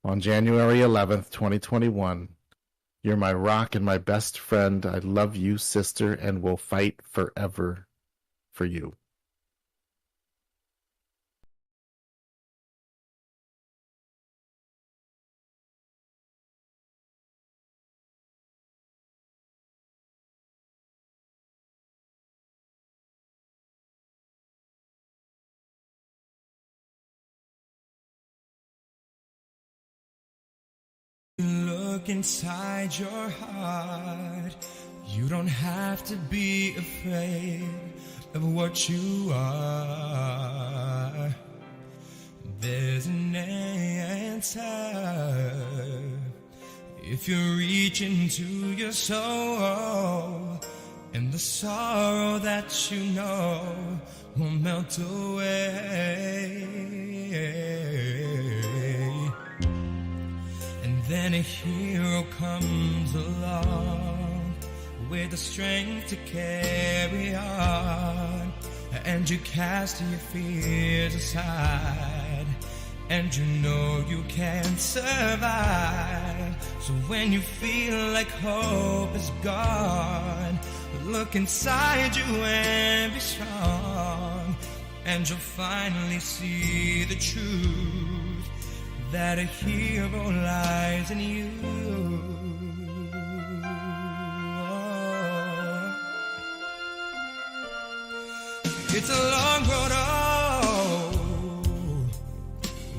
on January 11th, 2021. You're my rock and my best friend. I love you, sister, and will fight forever for you. Look inside your heart. You don't have to be afraid of what you are. There's an answer if you reach into your soul, and the sorrow that you know will melt away. Then a hero comes along with the strength to carry on, and you cast your fears aside, and you know you can survive. So when you feel like hope is gone, look inside you and be strong, and you'll finally see the truth, that a hero lies in you. It's a long road,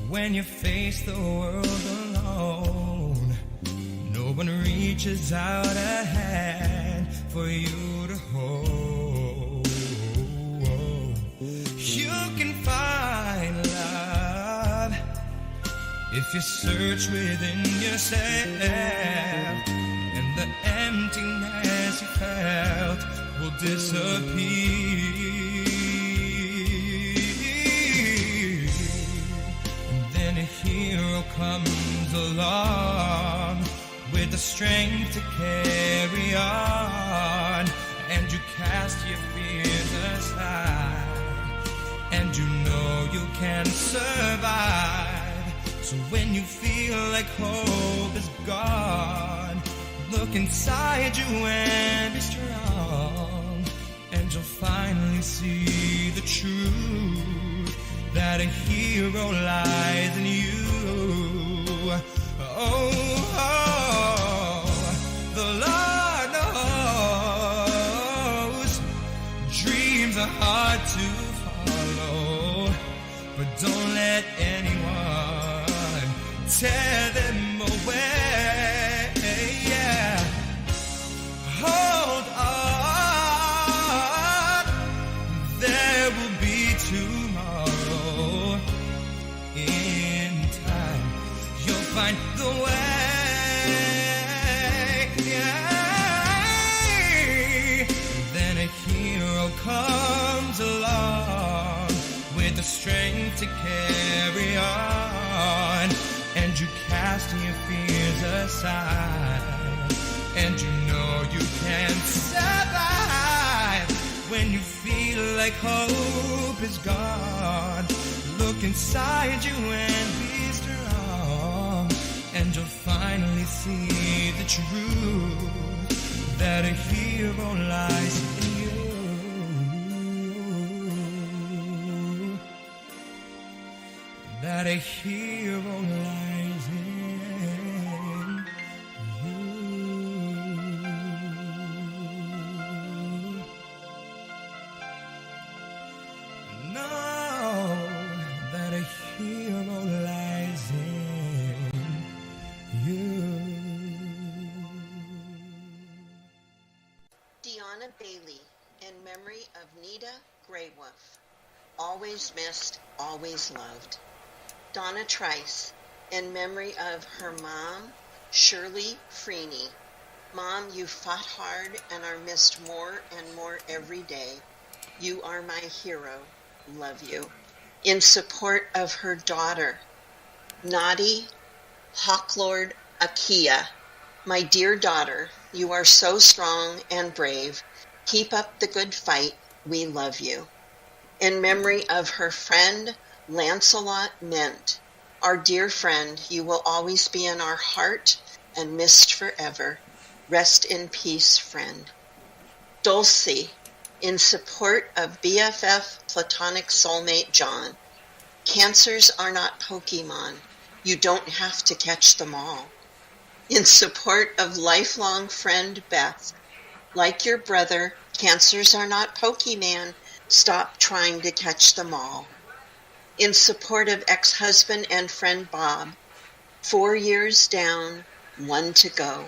when you face the world alone. No one reaches out a hand for you to hold. You can find love if you search within yourself, and the emptiness you felt will disappear. And then a hero comes along with the strength to carry on, and you cast your fears aside, and you know you can survive. So when you feel like hope is gone, look inside you and be strong, and you'll finally see the truth, that a hero lies in you. The Lord knows dreams are hard to follow, but don't let anyone tear them away. Yeah. Hold on, there will be tomorrow. In time, you'll find the way. Yeah. Then a hero comes along with the strength to carry on, and you cast your fears aside, and you know you can survive. When you feel like hope is gone, look inside you and be strong, and you'll finally see the truth, that a hero lies in you. That a hero lies in Donna Bailey, in memory of Nita Graywolf, always missed, always loved. Donna Trice, in memory of her mom, Shirley Freeney. Mom, you fought hard and are missed more and more every day. You are my hero. Love you. In support of her daughter, Nadi Hawklord Akia. My dear daughter, you are so strong and brave. Keep up the good fight. We love you. In memory of her friend, Lancelot Ment. Our dear friend, you will always be in our heart and missed forever. Rest in peace, friend. Dulcie, in support of BFF platonic soulmate John. Cancers are not Pokemon. You don't have to catch them all. In support of lifelong friend Beth. Like your brother, cancers are not Pokemon. Stop trying to catch them all. In support of ex-husband and friend Bob. 4 years down, 1 to go.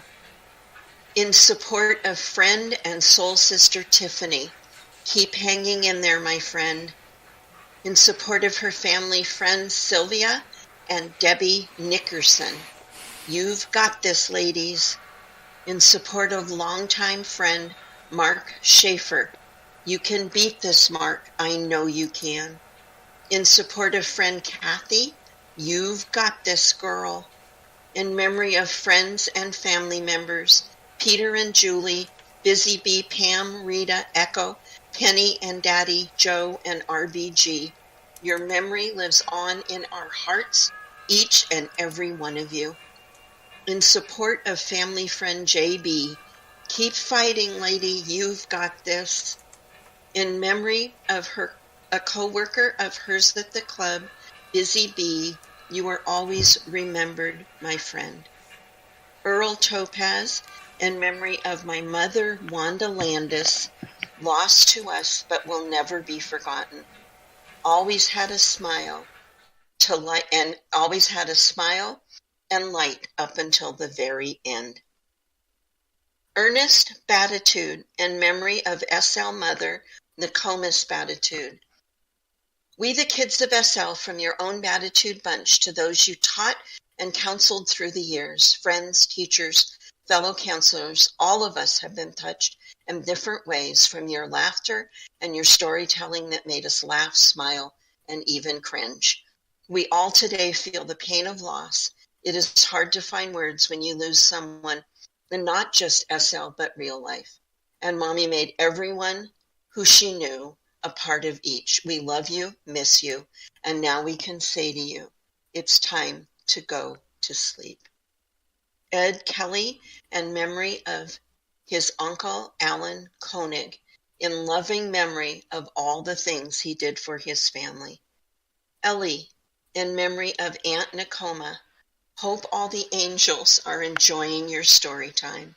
In support of friend and soul sister Tiffany. Keep hanging in there, my friend. In support of her family friends Sylvia and Debbie Nickerson. You've got this, ladies. In support of longtime friend Mark Schaefer. You can beat this, Mark. I know you can. In support of friend Kathy. You've got this, girl. In memory of friends and family members Peter and Julie, Busy Bee, Pam, Rita, Echo, Penny and Daddy, Joe and RBG. Your memory lives on in our hearts, each and every one of you. In support of family friend JB, keep fighting, lady, you've got this. In memory of a co-worker of hers at the club, Busy Bee, you are always remembered, my friend. Earl Topaz, in memory of my mother, Wanda Landis, lost to us but will never be forgotten. Always had a smile and light up until the very end. Ernest Batitude, in memory of SL mother, Nokomis Batitude. We the kids of SL, from your own Batitude bunch to those you taught and counseled through the years, friends, teachers, fellow counselors, all of us have been touched in different ways from your laughter and your storytelling that made us laugh, smile, and even cringe. We all today feel the pain of loss. It is hard to find words when you lose someone, and not just SL, but real life. And Mommy made everyone who she knew a part of each. We love you, miss you, and now we can say to you, it's time to go to sleep. Ed Kelly, in memory of his uncle Alan Koenig, in loving memory of all the things he did for his family. Ellie, in memory of Aunt Nakoma, hope all the angels are enjoying your story time.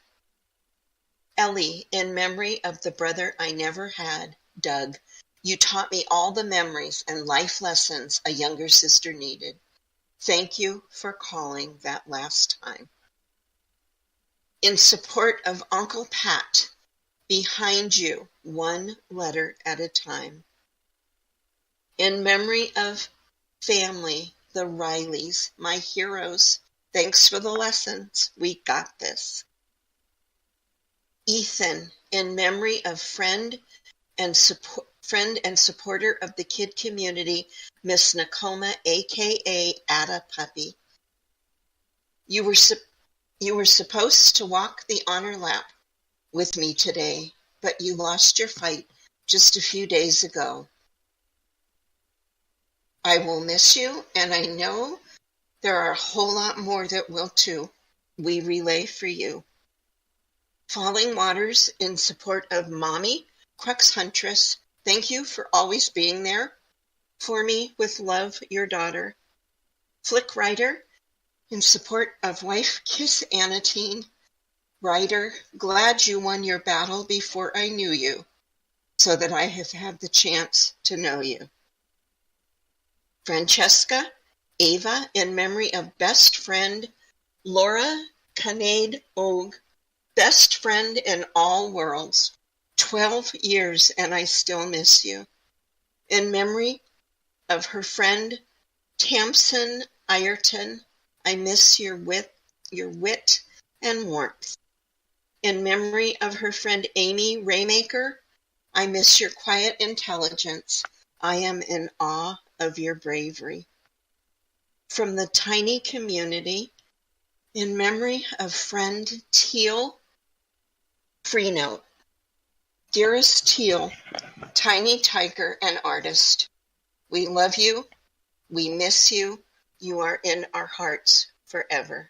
Ellie, in memory of the brother I never had, Doug, you taught me all the memories and life lessons a younger sister needed. Thank you for calling that last time. In support of Uncle Pat, behind you, one letter at a time. In memory of family, the Rileys, my heroes, thanks for the lessons, we got this. Ethan, in memory of friend and supporter of the kid community, Miss Nakoma, aka Ada Puppy. You were supposed to walk the honor lap with me today, but you lost your fight just a few days ago. I will miss you, and I know there are a whole lot more that will too. We relay for you. Falling Waters, in support of Mommy, Crux Huntress, thank you for always being there for me. With love, your daughter. Flick Rider, in support of wife Kiss Anatine. Ryder, glad you won your battle before I knew you, so that I have had the chance to know you. Francesca, Ava, in memory of best friend Laura Canade Og, best friend in all worlds, 12 years and I still miss you. In memory of her friend Tamsin Ireton, I miss your wit and warmth. In memory of her friend Amy Raymaker, I miss your quiet intelligence. I am in awe of your bravery. From the tiny community, in memory of friend Teal, free note. Dearest Teal, tiny tiger and artist, we love you, we miss you, you are in our hearts forever.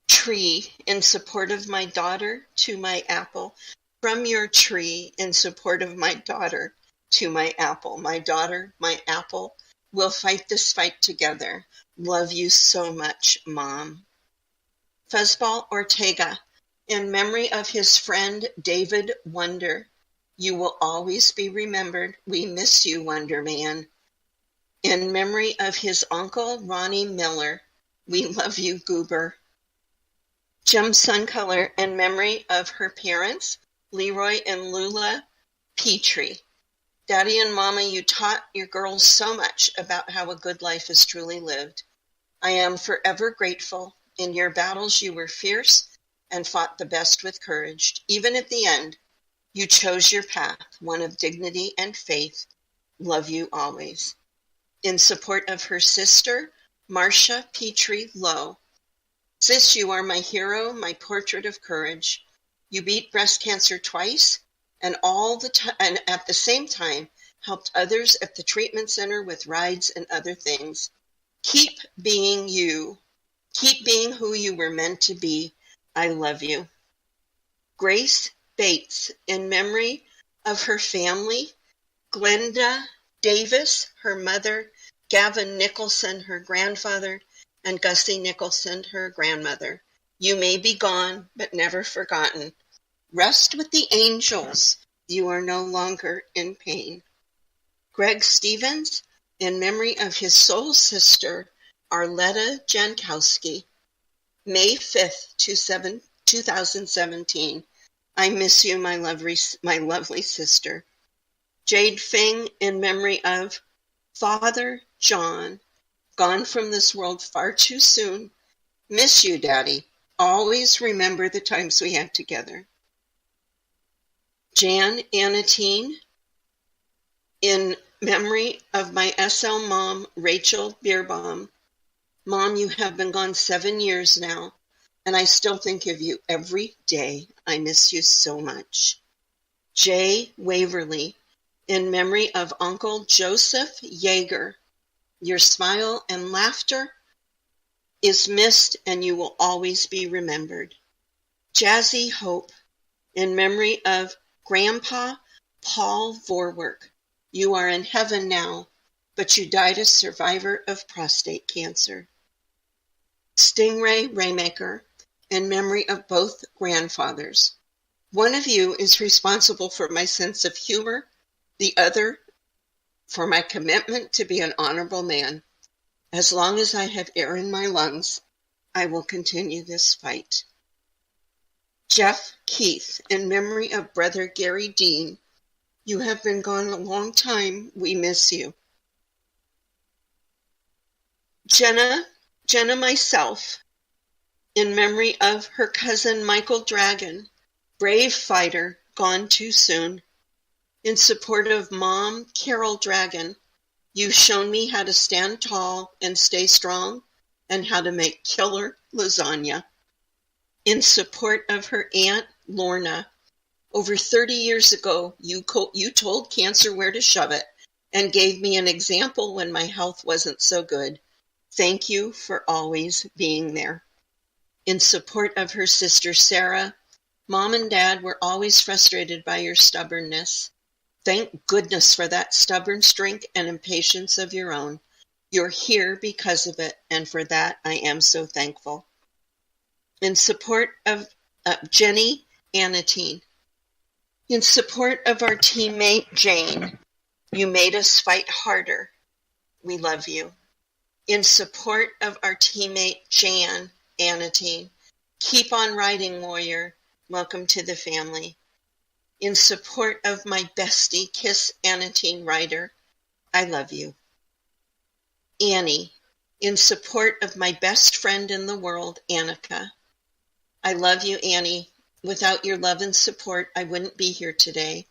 Tree, in support of my daughter, to my apple. From your tree, in support of my daughter, to my apple. My daughter, my apple, we'll fight this fight together. Love you so much, Mom. Fuzzball Ortega, in memory of his friend David Wonder, you will always be remembered. We miss you, Wonder Man. In memory of his uncle Ronnie Miller, we love you, Goober. Jim Suncolor, in memory of her parents, Leroy and Lula Petrie. Daddy and Mama, you taught your girls so much about how a good life is truly lived. I am forever grateful. In your battles you were fierce and fought the best with courage. Even at the end, you chose your path, one of dignity and faith. Love you always. In support of her sister, Marcia Petrie Lowe. Sis, you are my hero, my portrait of courage. You beat breast cancer twice, and and at the same time helped others at the treatment center with rides and other things. Keep being you. Keep being who you were meant to be. I love you. Grace Bates, in memory of her family, Glenda Davis, her mother, Gavin Nicholson, her grandfather, and Gussie Nicholson, her grandmother. You may be gone, but never forgotten. Rest with the angels. You are no longer in pain. Greg Stevens, in memory of his soul sister, Arletta Jankowski, May 5th, 2017. I miss you, my lovely sister. Jade Fing, in memory of Father John, gone from this world far too soon. Miss you, Daddy. Always remember the times we had together. Jan Anatine, in memory of my SL mom, Rachel Beerbaum. Mom, you have been gone 7 years now, and I still think of you every day. I miss you so much. Jay Waverly, in memory of Uncle Joseph Yeager. Your smile and laughter is missed, and you will always be remembered. Jazzy Hope, in memory of Grandpa Paul Vorwerk. You are in heaven now, but you died a survivor of prostate cancer. Stingray Raymaker, in memory of both grandfathers. One of you is responsible for my sense of humor, the other for my commitment to be an honorable man. As long as I have air in my lungs, I will continue this fight. Jeff Keith, in memory of Brother Gary Dean. You have been gone a long time. We miss you. Jenna myself, in memory of her cousin Michael Dragon, brave fighter, gone too soon. In support of Mom Carol Dragon, you've shown me how to stand tall and stay strong, and how to make killer lasagna. In support of her Aunt Lorna, over 30 years ago, you told cancer where to shove it and gave me an example when my health wasn't so good. Thank you for always being there. In support of her sister Sarah, Mom and Dad were always frustrated by your stubbornness. Thank goodness for that stubborn strength and impatience of your own. You're here because of it, and for that I am so thankful. In support of Jenny Anatine, in support of our teammate Jane, you made us fight harder. We love you. In support of our teammate Jan Anatine, keep on riding, warrior. Welcome to the family. in support of my bestie, Kiss Anatine Ryder, I love you. Annie, in support of my best friend in the world, Annika. I love you, Annie. Without your love and support, I wouldn't be here today.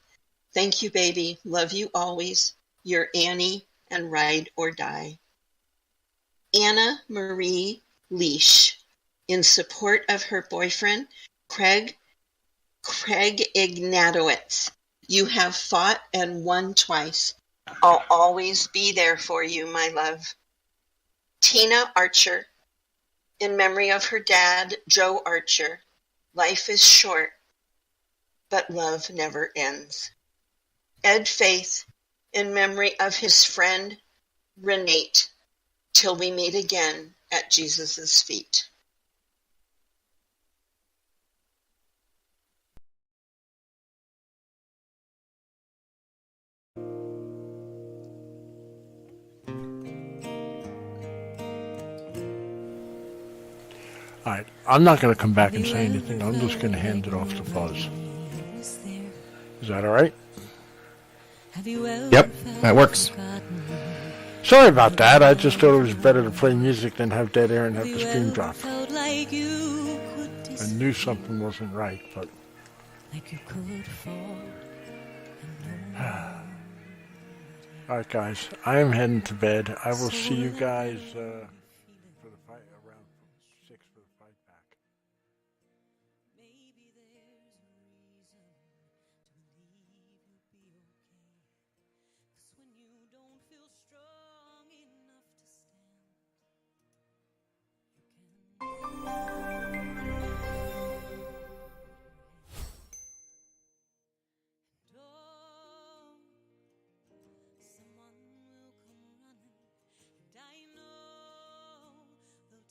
Thank you, baby. Love you always. Your Annie and Ride or Die. Anna Marie Leash, in support of her boyfriend, Craig Ignatowicz. You have fought and won twice. I'll always be there for you, my love. Tina Archer, in memory of her dad, Joe Archer. Life is short, but love never ends. Ed Faith, in memory of his friend, Renate, till we meet again at Jesus' feet. All right, I'm not going to come back and say anything. I'm just going to hand it off to Fuzz. Is that all right? Yep, that works. Sorry about that. I just thought it was better to play music than have dead air and have the stream drop. I knew something wasn't right, but... All right, guys. I am heading to bed. I will see you guys... for the fight around 6 for the fight back.